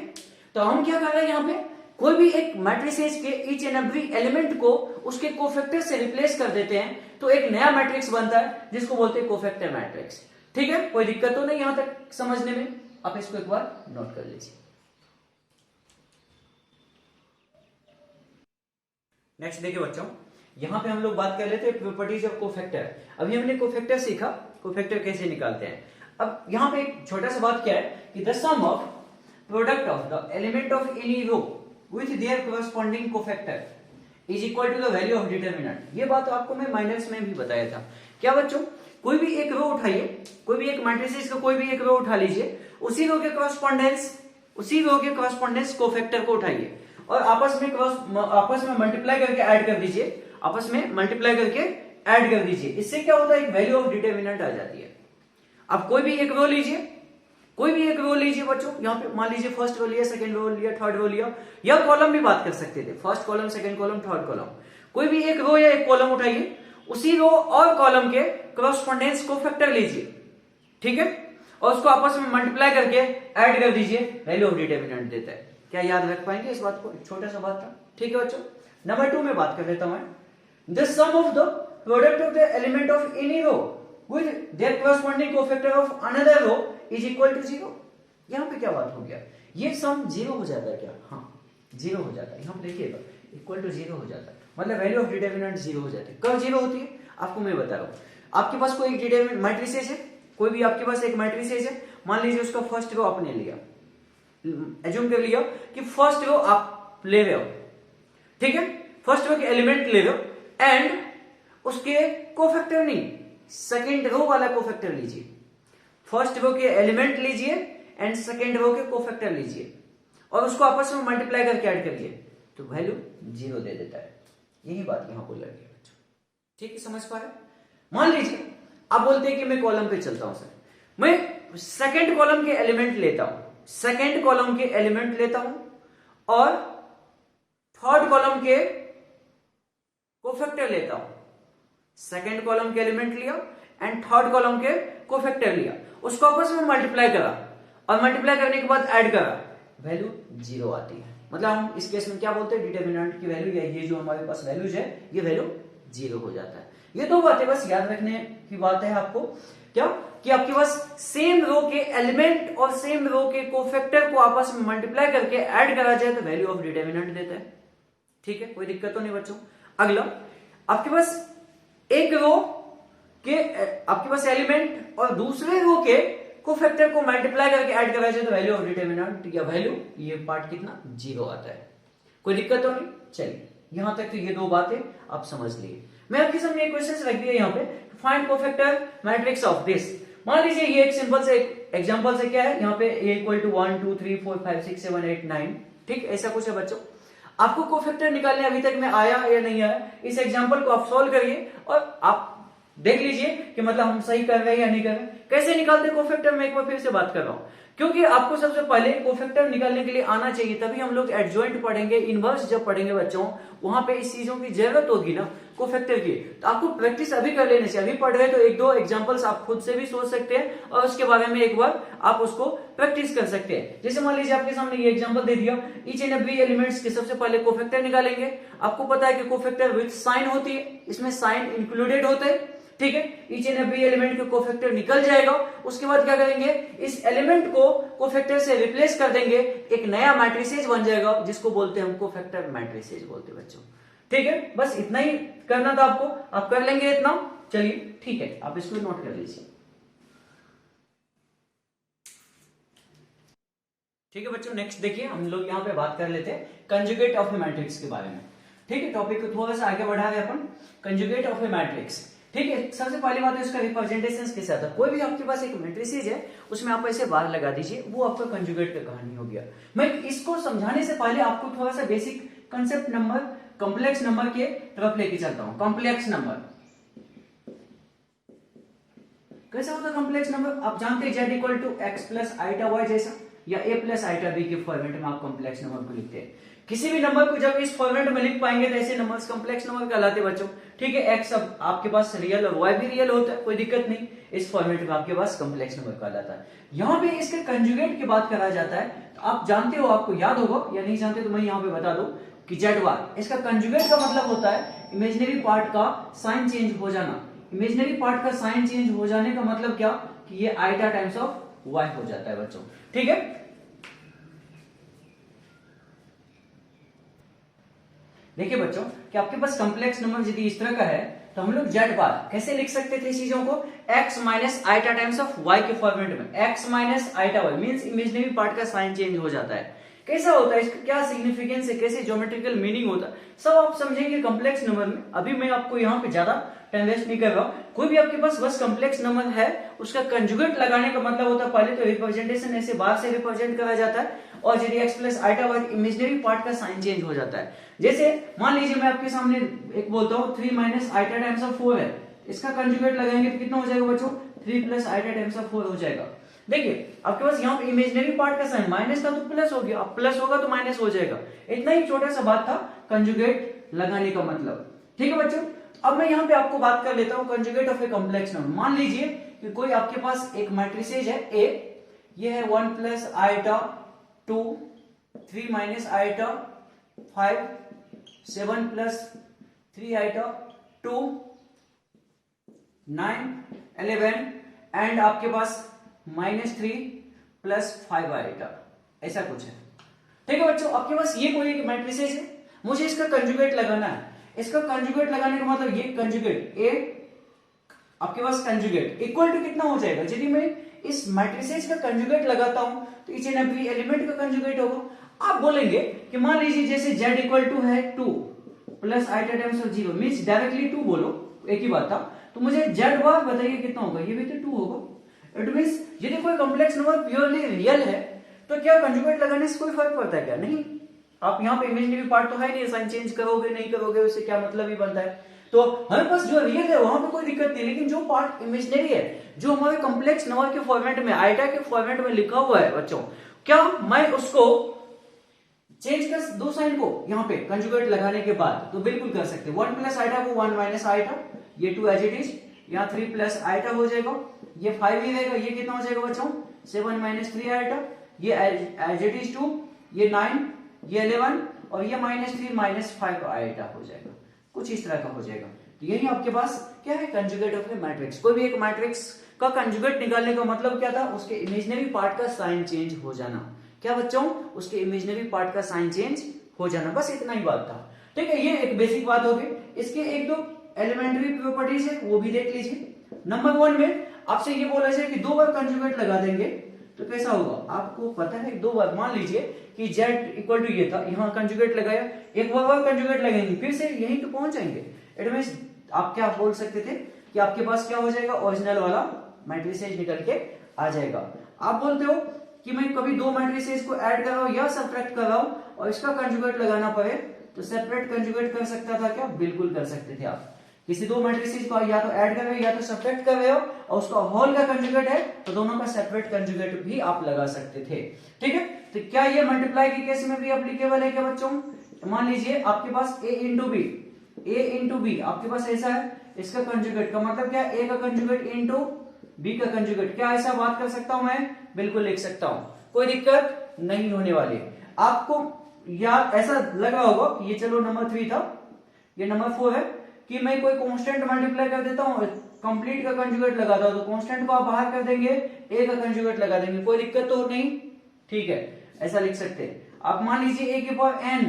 तो हम क्या कर रहे हैं यहाँ पे, कोई भी एक मैट्रिसेज के ईच एंड एवरी एलिमेंट को उसके कोफैक्टर से रिप्लेस कर देते हैं तो एक नया मैट्रिक्स बनता है जिसको बोलते हैं कोफैक्टर मैट्रिक्स, ठीक है। कोई दिक्कत तो नहीं यहां तक समझने में, आप इसको एक बार नोट कर लीजिए। नेक्स्ट देखिए बच्चों, यहां पे हम लोग बात कर रहे थे प्रॉपर्टीज ऑफ कोफैक्टर। अभी हमने कोफैक्टर सीखा, कोफैक्टर कैसे निकालते हैं। अब यहां पे एक छोटा सा बात क्या है कि the sum of product of the element of any row with their corresponding cofactor is equal to the value of determinant. ये बात आपको मैं माइनर्स में भी बताया था। क्या बच्चों, कोई भी एक रो उठाइए, कोई भी एक मैट्रिसेस का कोई भी एक रो उठा लीजिए, उसी रो के कॉरस्पॉन्डेंस कोफैक्टर को उठाइए और आपस में मल्टीप्लाई करके ऐड कर दीजिए, आपस में मल्टीप्लाई करके ऐड कर दीजिए। इससे क्या होता है, एक वैल्यू ऑफ डिटरमिनेंट आ जाती है। अब कोई भी एक रो लीजिए, कोई भी एक रो लीजिए बच्चों, यहाँ पे मान लीजिए फर्स्ट रो लिया, सेकंड रो लिया, थर्ड रो लिया, या कॉलम भी बात कर सकते थे, first column, second column, third column. कोई भी एक रो या एक कॉलम उठाइए, उसी रो और कॉलम के क्रॉसपोंडेंस कोफैक्टर लीजिए, ठीक है, और उसको आपस में मल्टीप्लाई करके ऐड कर दीजिए, वैल्यू ऑफ डिटरमिनेंट देता है। क्या याद रख पाएंगे इस बात को? छोटा सा बात था, ठीक है बच्चों। नंबर 2 में बात कर लेता हूं, the sum of the product of the element of any row with their corresponding cofactor of another row is equal to 0। यहां पे क्या बात हो गया, ये सम 0 हो जाता है क्या? हाँ 0 हो जाता है, यहां पे देखिएगा इक्वल टू 0 हो जाता है, मतलब वैल्यू ऑफ डिटरमिनेंट 0 हो जाती है। कब 0 होती है आपको मैं बता रहा हूं। आपके पास कोई डिटरमिनेंट मैट्रिसेस है, कोई भी आपके पास एक मैट्रिसेस है, मान लीजिए उसका फर्स्ट रो आपने लिया, एज्यूम कर लिया कि फर्स्ट रो आप ले रहे हो, ठीक है, फर्स्ट रो के एलिमेंट ले रहे हो एंड उसके कोफैक्टर नहीं, सेकंड रो वाला कोफैक्टर लीजिए। फर्स्ट रो के एलिमेंट लीजिए एंड सेकंड रो के कोफैक्टर लीजिए और उसको आपस में मल्टीप्लाई करके ऐड करिए तो वैल्यू 0 दे देता है। यही बात यहां बोल रही है बच्चों, ठीक है, समझ पा रहे? मान लीजिए आप बोलते हैं कि मैं कॉलम पे चलता हूं सर, मैं सेकंड कॉलम के एलिमेंट लेता हूं, सेकंड कॉलम के एलिमेंट लेता हूं और थर्ड कॉलम के कोफैक्टर लेता हूं। सेकंड कॉलम के एलिमेंट लिया एंड थर्ड कॉलम के कोफैक्टर लिया, उसको आपस में मल्टीप्लाई करा और मल्टीप्लाई करने के बाद ऐड करा, वैल्यू 0 आती है। मतलब हम इस केस में क्या बोलते हैं, डिटरमिनेंट की वैल्यू या ये जो हमारे पास वैल्यूज है ये वैल्यू 0 हो जाता है। ये दो बातें बस याद रखने की बात है आपको, क्या कि आपके पास सेम रो के एलिमेंट और सेम रो के कोफैक्टर को आपस में मल्टीप्लाई करके ऐड करा जाए तो वैल्यू ऑफ डिटरमिनेंट देता है, ठीक है, कोई दिक्कत तो नहीं बच्चों। अगला, आपके पास एक रो के आपके पास एलिमेंट और दूसरे रो के कोफैक्टर को मल्टीप्लाई करके ऐड करा जाए तो वैल्यू ऑफ डिटरमिनेंट या वैल्यू, ये पार्ट कितना 0 आता है, कोई दिक्कत तो नहीं। चलिए यहां तक तो ये दो बातें आप समझ लिए। मैं आपके सामने एक क्वेश्चन रख दिया यहाँ पे, find cofactor matrix of this. मान लीजिए ये एक सिंपल से एग्जांपल से क्या है, यहाँ पे a इक्वल टू 1 2 3 4 5 6 7 8 9, ठीक, ऐसा कुछ है बच्चों। आपको कोफैक्टर निकालने अभी तक में आया या नहीं आया, इस एग्जांपल को आप सॉल्व करिए और आप देख लीजिए कि मतलब हम सही कर रहे हैं या नहीं कर रहे। कैसे निकालते कोफैक्टर, मैं एक बार फिर से बात कर रहा हूं, क्योंकि आपको सबसे पहले कोफैक्टर निकालने के लिए आना चाहिए, तभी हम लोग एडजॉइंट पढ़ेंगे, इनवर्स जब पढ़ेंगे बच्चों वहां पे इस चीजों की जरूरत होगी ना कोफैक्टर की, तो आपको प्रैक्टिस अभी कर लेने चाहिए। अभी पढ़ रहे तो एक दो एग्जांपल्स आप खुद से भी सोच सकते हैं और उसके बारे में एक बार आप उसको प्रैक्टिस कर सकते हैं। जैसे मान लीजिए आपके सामने ये एग्जांपल दे दिया, ईच एंड एवरी एलिमेंट्स के सबसे पहले कोफैक्टर निकालेंगे। आपको पता है कि कोफैक्टर विद साइन होती है, इसमें साइन इंक्लूडेड होते हैं, ठीक है, ईच एंड एवरी एलिमेंट के कोफैक्टर निकल जाएगा। उसके बाद क्या करेंगे, इस एलिमेंट को कोफैक्टर से रिप्लेस कर देंगे, एक नया मैट्रिसेस बन जाएगा जिसको बोलते हैं हम कोफैक्टर मैट्रिसेस बोलते हैं बच्चों, ठीक है। बस इतना ही करना था आपको, आप कर लेंगे इतना, चलिए ठीक है, आप इसको नोट कर लीजिए। ठीक है बच्चों, नेक्स्ट देखिए हम लोग यहाँ पे बात कर लेते हैं कंजुगेट ऑफ ए मैट्रिक्स के बारे में, ठीक है। टॉपिक को थोड़ा सा आगे बढ़ा रहे अपन, कंजुगेट ऑफ ए मैट्रिक्स, ठीक है। सबसे पहली बात है उसका रिप्रेजेंटेशन कैसे आता है। कोई भी आपके पास एक मैट्रिसेस है उसमें आप ऐसे बार लगा दीजिए, वो आपका कंजुगेट का कहानी हो गया। मैं इसको समझाने से पहले आपको थोड़ा सा basic concept number, complex number के तरफ लेके चलता हूं। कॉम्प्लेक्स नंबर कैसा होता है कॉम्प्लेक्स नंबर, आप जानते हैं Z equal to X plus iota Y जैसा, या ए प्लस आइटा बी के फॉर्मेट में आप कॉम्प्लेक्स नंबर को लिखते हैं। किसी भी नंबर को जब इस फॉर्मेट में लिख पाएंगे तो ऐसे नंबर्स कॉम्प्लेक्स नंबर कहलाते बच्चों, ठीक है। एक्स अब आपके पास रियल और वाई भी रियल होता है, कोई दिक्कत नहीं, इस फॉर्मेट में आपके पास कॉम्प्लेक्स नंबर कहलाता है। यहाँ पे इसके कंजुगेट की बात करा जाता है, तो आप जानते हो, आपको याद होगा या नहीं जानते तो मैं यहाँ पे बता दूं कि जेड वाई, इसका कंजुगेट का मतलब होता है इमेजिनरी पार्ट का साइन चेंज हो जाना। इमेजिनरी पार्ट का साइन चेंज हो जाने का मतलब क्या, कि ये आइटा टाइम्स ऑफ वाई हो जाता है बच्चों, ठीक है। देखिए बच्चों कि आपके पास कॉम्प्लेक्स नंबर यदि इस तरह का है तो हम लोग जेड बार कैसे लिख सकते थे चीजों को, x minus iota times of y के फॉर्मेट में। x minus iota y means imaginary part का साइन चेंज हो जाता है। कैसा होता है, इसका क्या सिग्निफिकेंस है, कैसे ज्योमेट्रिकल मीनिंग होता है, सब आप समझेंगे कॉम्प्लेक्स नंबर में। अभी मैं आपको यहाँ पे ज्यादा टाइम वेस्ट नहीं कर रहा हूँ। कोई भी आपके पास बस कॉम्प्लेक्स नंबर है, उसका कंजुगेट लगाने का मतलब होता है पहले तो रिप्रेजेंटेशन ऐसे बाहर से रिप्रेजेंट करा जाता है, और यदि x plus iota Y imaginary part का साइन चेंज हो जाता है। जैसे मान लीजिए मैं आपके सामने एक बोलता हूँ 3 माइनस आइटा टाइम्स ऑफ 4 है, इसका कंजुगेट लगाएंगे तो कितना हो जाएगा बच्चों, 3 प्लस आइटा टाइम्स ऑफ 4 हो जाएगा। देखिए आपके पास यहाँ पे इमेजिनरी पार्ट का साइन माइनस था तो प्लस हो गया, अब प्लस होगा तो माइनस हो जाएगा। इतना ही छोटा सा बात था कंजुगेट लगाने का मतलब, ठीक है बच्चों। अब मैं यहाँ पे आपको बात कर लेता हूं conjugate of a complex number. मान लीजिए कि कोई आपके पास एक मैट्रिसेज है ए, ये है 1 plus iota 2, 3 minus iota 5, 7 plus 3 iota 2, 9, 11 and आपके पास -3 प्लस 5 आइटा, ऐसा कुछ है। ठीक है बच्चों, आपके पास ये कोई एक मैट्रिसेज है, मुझे इसका कंजुगेट लगाना है। इसका कंजुगेट लगाने का मतलब ये कंजुगेट ए, आपके पास कंजुगेट इक्वल टू कितना हो जाएगा, यदि मैं इस मैट्रिसेज का कंजुगेट लगाता हूं तो ईच एंड एवरी एलिमेंट का कंजुगेट होगा। आप बोलेंगे कि मान लीजिए जैसे z इक्वल टू है 2 plus iota times of 0 means directly 2 बोलो, एक ही बात था, तो मुझे z बार बताइए कितना होगा, ये भी तो 2 होगा। इट मींस यदि कोई कॉम्प्लेक्स नंबर प्योरली रियल है तो क्या कंजुगेट लगाने से कोई फर्क पड़ता है क्या? नहीं। आप यहाँ पे इमेजिनरी पार्ट तो है नहीं, साइन चेंज करोगे नहीं करोगे उससे क्या मतलब ही बनता है। तो हमारे पास जो रियल है वहां पे कोई दिक्कत नहीं, लेकिन जो पार्ट इमेजिनरी है, जो हमारे कॉम्प्लेक्स नंबर के फॉर्मेट में आइटा के फॉर्मेट में लिखा हुआ है बच्चों, क्या मैं उसको चेंज कर दो साइन को यहाँ पे कंजुगेट लगाने के बाद? तो बिल्कुल कर सकते। 1 प्लस आइटा को 1 माइनस आइटा, ये 2 एज इट इज, यहाँ 3 प्लस आइटा हो जाएगा, ये 5 ही रहेगा, ये कितना हो जाएगा बच्चों 7 माइनस 3 आइटा, ये एज इट इज 2, ये 9, ये 11 और ये -3 माइनस 5 आइटा हो जाएगा, कुछ इस तरह का हो जाएगा। तो यही आपके पास क्या है, कंजुगेट ऑफ ए मैट्रिक्स। कोई भी एक मैट्रिक्स का कंजुगेट निकालने का मतलब क्या था, उसके इमेजिनरी पार्ट का साइन चेंज हो जाना। क्या बच्चों, उसके इमेजिनरी पार्ट का साइन चेंज हो जाना, बस इतना ही बात था। ठीक है, ये एक बेसिक बात हो गई। इसके एक दो एलिमेंट्री प्रॉपर्टीज है, वो भी देख लीजिए। नंबर 1 में आपसे ये बोला जाए कि 2 बार कंजुगेट लगा देंगे तो कैसा होगा, आपको पता है 2 बार। मान लीजिए कि z इक्वल टू ये था, यहाँ कंजुगेट लगाया, एक बार कंजुगेट लगाएंगे, फिर से यहीं तो पहुंच जाएंगे। इट मींस आप क्या बोल सकते थे कि आपके पास क्या हो जाएगा, ओरिजिनल वाला मैट्रिसेज निकल के आ जाएगा। आप बोलते हो कि मैं कभी 2 मैट्रिसेज को ऐड कर रहा हूं या सब्ट्रैक्ट कर रहा हूं और इसका कंजुगेट लगाना पड़े तो सेपरेट कंजुगेट कर सकता था क्या? बिल्कुल कर सकते थे। आप किसी 2 मैट्रिसेज को या तो ऐड कर रहे हो या तो सब्ट्रैक्ट कर रहे हो और उसका होल का कंजुगेट है तो दोनों का सेपरेट कंजुगेट भी आप लगा सकते थे। ठीक है, तो क्या ये मल्टीप्लाई के केस में भी एप्लीकेबल है क्या बच्चों? मान लीजिए आपके पास a इंटू बी आपके पास ऐसा है, इसका कंजुगेट का मतलब क्या, a का कंजुगेट इंटू b का कंजुगेट। क्या ऐसा बात कर सकता हूं मैं? बिल्कुल लिख सकता हूं, कोई दिक्कत नहीं होने वाली। आपको याद ऐसा लग रहा होगा कि ये चलो नंबर 3 था, ये नंबर 4 है कि मैं कोई कांस्टेंट मल्टीप्लाई कर देता हूं, कंप्लीट का कंजुगेट लगाता हूं, तो कांस्टेंट को आप बाहर कर देंगे, a का कंजुगेट लगा देंगे, कोई दिक्कत तो नहीं। ठीक है, ऐसा लिख सकते हैं। आप मान लीजिए a के पावर n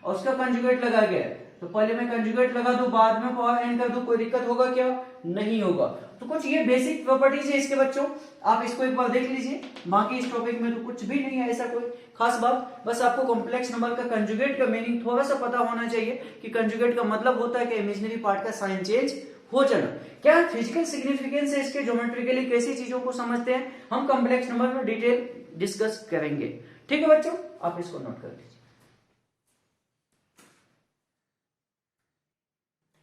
और उसका कंजुगेट लगा गया, तो पहले मैं कंजुगेट लगा दूं बाद में पावर n कर दूं, कोई दिक्कत होगा क्या? नहीं होगा। तो कुछ ये बेसिक प्रॉपर्टीज है इसके बच्चों, आप इसको एक बार देख लीजिए। बाकी इस टॉपिक में तो कुछ भी नहीं है ऐसा कोई खास बात, बस आपको कॉम्प्लेक्स नंबर का कंजुगेट का मीनिंग थोड़ा सा पता होना चाहिए कि कंजुगेट का मतलब होता है कि इमेजिनरी पार्ट का साइन चेंज हो जाना। क्या फिजिकल सिग्निफिकेंस है इसके, ज्योमेट्रिकली कैसी चीजों को समझते हैं, हम कॉम्प्लेक्स नंबर में डिटेल डिस्कस करेंगे। ठीक है बच्चों, आप इसको नोट कर लीजिए।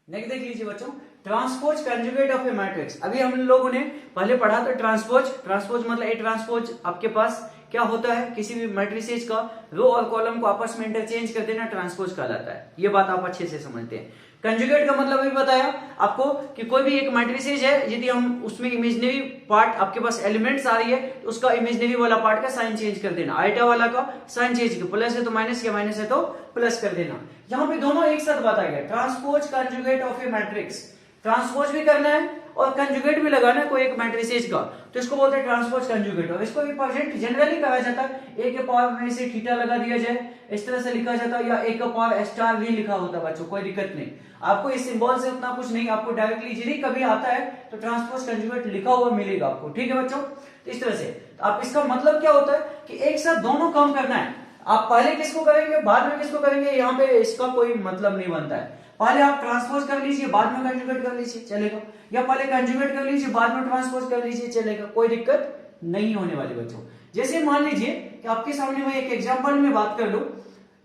नेक्स्ट देख लीजिए बच्चों, transpose conjugate of A matrix. अभी हम लोगों ने पहले पढ़ा था ट्रांसपोज मतलब ए ट्रांसपोज आपके पास क्या होता है, किसी भी मैट्रिसेज का रो और कॉलम को आपस में इंटरचेंज कर देना ट्रांसपोज कहलाता है। ये बात आप अच्छे से समझते हैं। कंजुगेट का मतलब भी बताया आपको कि कोई भी एक मैट्रिसेज है, यदि हम उसमें इमेजिनरी पार्ट आपके पास एलिमेंट्स आ रही है तो उसका इमेजिनरी वाला पार्ट का साइन चेंज कर देना, आइटा वाला का साइन चेंज कर, प्लस है तो माइनस या माइनस है तो प्लस कर देना। यहाँ पे दोनों एक साथ बताया गया, transpose conjugate of A matrix. Transpose भी करना है और कंजुगेट भी लगाना है कोई एक मैट्रिसेज का, तो इसको बोलते हैं ट्रांसपोज कंजुगेट। और इसको रिप्रेजेंट जनरली कहा जाता है, ए के पावर में से थीटा लगा दिया जाए, इस तरह से लिखा जाता है, या ए का पावर स्टार भी लिखा होता है बच्चों, कोई दिक्कत नहीं। आपको इस सिंबल से उतना कुछ नहीं, आपको डायरेक्टली यदि कभी आता है तो ट्रांसपोज कंजुगेट लिखा हुआ मिलेगा आपको। ठीक है बच्चों, तो इस तरह से तो आप इसका मतलब क्या होता है कि एक साथ दोनों काम करना है। आप पहले किसको करेंगे बाद में किसको करेंगे, यहाँ पे इसका कोई मतलब नहीं बनता है। पहले आप ट्रांसपोज कर लीजिए बाद में कंजुगेट कर लीजिए चलेगा, या पहले कंजुगेट कर लीजिए बाद में ट्रांसपोज कर लीजिए चलेगा, कोई दिक्कत नहीं होने वाली बच्चों। जैसे मान लीजिए कि आपके सामने मैं एक एग्जांपल में बात कर लूं,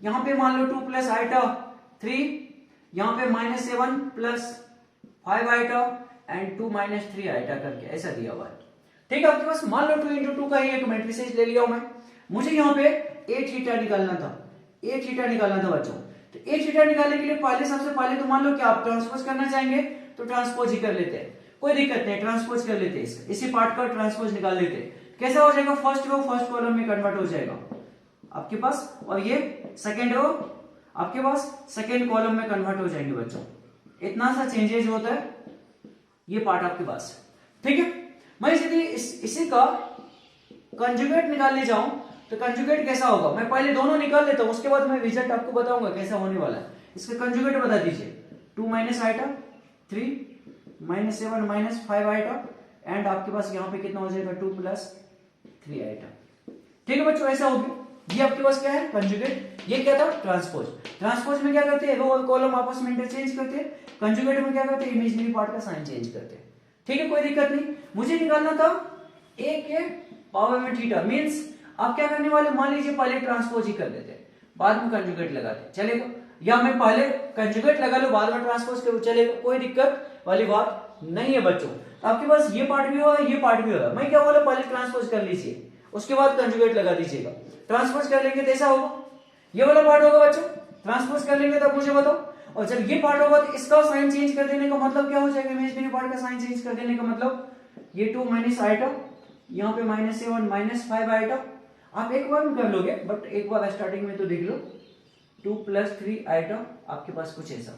यहाँ पे मान लो 2 प्लस आइटा 3, यहाँ पे -7 plus 5 iota and 2 minus 3 iota करके ऐसा दिया हुआ है। ठीक है, आपके पास मान लो 2 into 2 का ही एक मैट्रिसेज ले लिया मैं, मुझे यहाँ पे ए थीटा निकालना था, ए थीटा निकालना था बच्चों। तो ए थीटा निकालने के लिए पहले सबसे पहले तो मान लो कि आप ट्रांसपोज करना चाहेंगे तो ट्रांसपोज ही कर लेते हैं, कोई दिक्कत नहीं, ट्रांसपोज कर लेते हैं, इसी पार्ट का ट्रांसपोज निकाल लेते हैं। कैसा हो जाएगा, फर्स्ट रो फर्स्ट कॉलम में कन्वर्ट हो जाएगा आपके पास, और ये सेकेंड रो आपके पास सेकेंड कॉलम में कन्वर्ट हो जाएंगे बच्चों। इतना सा चेंजेस होता है ये पार्ट आपके पास, ठीक है। मैं यदि इसी का कंजुगेट निकालने जाऊं तो कंजुगेट कैसा होगा, मैं पहले दोनों निकाल लेता हूं, उसके बाद मैं रिजल्ट आपको बताऊंगा कैसा होने वाला है। इसका कंजुगेट बता दीजिए, 2 minus iota 3 minus 7 minus 5 iota and आपके पास यहाँ पे कितना हो जाएगा 2 प्लस 3 आइटा, ठीक है बच्चों। ऐसा हो गया, ये आपके पास क्या है कंजुगेट, ये क्या था ट्रांसपोज। ट्रांसपोज में क्या करते हैं, रो और कॉलम आपस में इंटरचेंज करते हैं, कंजुगेट में क्या करते हैं, इमेजिनरी पार्ट का साइन चेंज करते हैं, ठीक है, कोई दिक्कत नहीं। मुझे निकालना था ए के पावर में थीटा, मींस आप क्या करने वाले, मान लीजिए पहले ट्रांसपोज ही कर देते हैं बाद में कंजुगेट लगाते, चलेगा, या मैं पहले कंजुगेट लगा लूं बाद में ट्रांसपोज करूं, चलेगा, कोई दिक्कत वाली बात नहीं है बच्चों। आपके पास ये पार्ट भी होगा ये पार्ट भी होगा, मैं क्या बोला पहले ट्रांसपोज कर लीजिए उसके बाद कंजुगेट लगा दीजिएगा। ट्रांसपोज कर लेंगे तो ऐसा होगा, ये वाला पार्ट होगा बच्चों, ट्रांसपोज कर लेंगे तो मुझे बताओ, और जब ये पार्ट होगा तो इसका साइन चेंज कर देने का मतलब क्या हो जाएगा, इमेजिनरी पार्ट का साइन चेंज कर देने का मतलब ये 2 माइनस आइटा, यहाँ पे माइनस 7 माइनस 5 आइटा, आप एक बार में कर लोगे बट एक बार स्टार्टिंग में तो देख लो, 2 प्लस 3 आइटा आपके पास कुछ ऐसा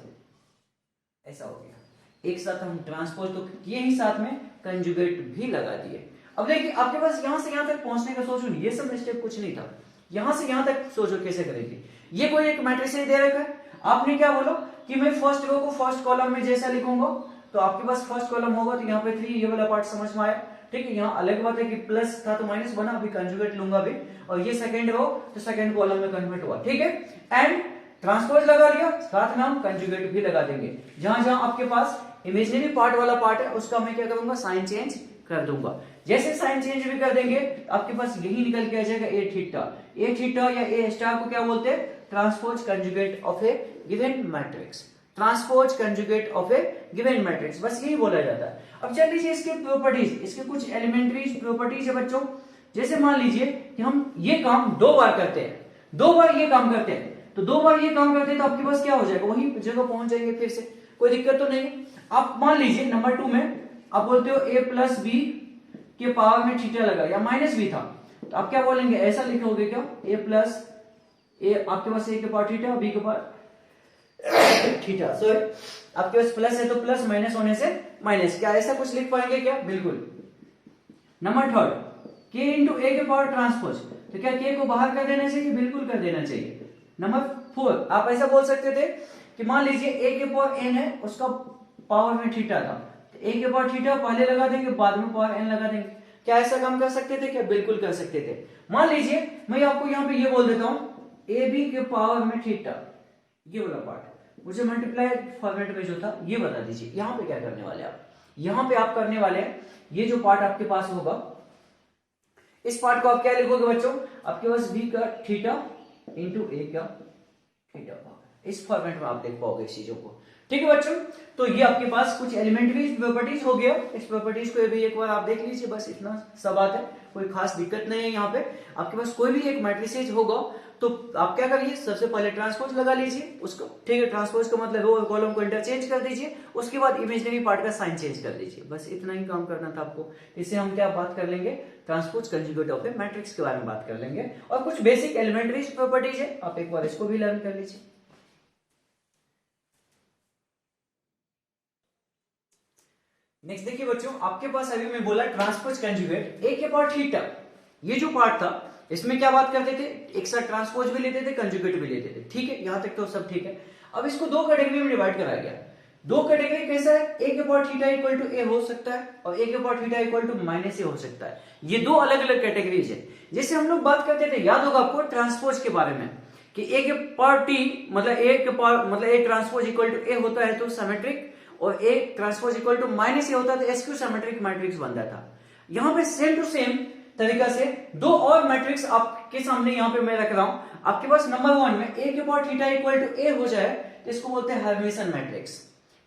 हो गया। एक साथ हम ट्रांसपोज तो किए ही, साथ में कंजुगेट भी लगा दिए। अब देखिए आपके पास यहां से यहां तक पहुंचने का सोचो, ये सब स्टेप कुछ नहीं था, यहां से यहां तक सोचो कैसे करेंगे। ये कोई एक मैट्रिक्स दे रखा है, आपने क्या बोला कि मैं फर्स्ट रो को फर्स्ट कॉलम में जैसा लिखूंगा, तो आपके पास फर्स्ट कॉलम होगा तो यहाँ पे 3, ये वाला पार्ट समझ में आया, ठीक है। यहाँ अलग बात है कि प्लस था तो माइनस बना, अभी कंजुगेट लूंगा भी, और ये सेकंड रो तो सेकंड कॉलम में कन्वर्ट हुआ, ठीक है। एंड ट्रांसपोज लगा लिया, साथ में हम कंजुगेट भी लगा देंगे। जहां जहां आपके पास इमेजिनरी पार्ट वाला पार्ट है उसका मैं क्या करूंगा, साइन चेंज कर दूंगा। जैसे साइन चेंज भी कर देंगे आपके पास यही निकल के आ जाएगा ए थीटा। ए थीटा या ए स्टार को क्या बोलते हैं, transpose conjugate of A given matrix, transpose conjugate of A given matrix, बस यही बोला जाता है। अब चल लीजिए इसके प्रॉपर्टीज, इसके कुछ एलिमेंट्री प्रॉपर्टीज है बच्चों। जैसे मान लीजिए कि हम ये काम 2 बार करते हैं, 2 बार ये काम करते हैं, तो 2 बार ये काम करते हैं तो आपके पास क्या हो जाएगा, वही जगह पहुंच जाएंगे फिर से, कोई दिक्कत तो नहीं। आप मान लीजिए नंबर 2 में आप बोलते हो a प्लस बी के पावर में थीटा लगा, या माइनस बी था तो आप क्या बोलेंगे, ऐसा लिखोगे क्या, a प्लस ए, आपके पास a के पावर थीटा, b के पावर थीटा, सॉरी आपके पास प्लस है तो प्लस, माइनस होने से माइनस, क्या ऐसा कुछ लिख पाएंगे क्या, बिल्कुल। नंबर 3 k इंटू ए के पावर ट्रांसपोज, तो क्या k को बाहर कर देना चाहिए, बिल्कुल कर देना चाहिए। नंबर 4 आप ऐसा बोल सकते थे कि मान लीजिए a के पावर n है, उसका पावर में थीटा था, तो a के पावर थीटा पहले लगा देंगे बाद में पावर n लगा देंगे, क्या ऐसा काम कर सकते थे क्या, बिल्कुल कर सकते थे। मान लीजिए मैं आपको यहाँ पे ये बोल देता हूँ ए बी के पावर में थीटा, ये वाला पार्ट मुझे मल्टीप्लाई फॉर्मेट में जो था ये बता दीजिए। यहाँ पे क्या करने वाले आप, यहाँ पे आप करने वाले हैं ये जो पार्ट आपके पास होगा, इस पार्ट को आप क्या लिखोगे बच्चों, आपके पास बी का थीटा इंटू ए का थीटा, इस फॉर्मेट में आप देख पाओगे इस चीजों को, ठीक है बच्चों। तो ये आपके पास कुछ एलिमेंट्री प्रॉपर्टीज हो गया, इस प्रॉपर्टीज को भी एक बार आप देख लीजिए, बस इतना सब बात है, कोई खास दिक्कत नहीं है। यहाँ पे आपके पास कोई भी एक मैट्रिसेज होगा तो आप क्या करिए, सबसे पहले ट्रांसपोज लगा लीजिए उसको, ठीक है, ट्रांसपोज का मतलब रो और कॉलम को इंटरचेंज कर दीजिए, उसके बाद इमेजिनरी पार्ट का साइन चेंज कर दीजिए, बस इतना ही काम करना था आपको। इससे हम क्या बात कर लेंगे, transpose conjugate of A matrix के बारे में बात कर लेंगे, और कुछ बेसिक एलिमेंट्री प्रॉपर्टीज है, आप एक बार इसको भी लर्न कर लीजिए। नेक्स्ट देखिए बच्चों, आपके पास अभी मैं बोला ट्रांसपोज कंजुगेट, ए के पावर थीटा, ये जो पार्ट था इसमें क्या बात करते थे, एक साथ ट्रांसपोज भी लेते थे कंजुगेट भी लेते थे, ठीक है, यहां तक तो सब ठीक है। अब इसको 2 कैटेगरी में डिवाइड करा गया, 2 कैटेगरी कैसा है, ए के power theta equal to A हो सकता है और ए के power theta equal to minus A हो सकता है, ये 2 अलग अलग कैटेगरीज है। जैसे हम लोग बात करते थे, याद होगा आपको ट्रांसपोज के बारे में कि ए के पावर टी मतलब ए के पावर मतलब A transpose equal to A होता है तो सिमेट्रिक, और A transpose equal to minus A होता है तो एसक्यू सिमेट्रिक मैट्रिक्स बनता था। यहाँ पे सेम टू सेम तरीका से 2 और मैट्रिक्स आपके सामने यहाँ पे मैं रख रहा हूं। आपके पास नंबर 1 में ए के power theta equal to A हो जाए तो इसको बोलते हैं हर्मिशन मैट्रिक्स,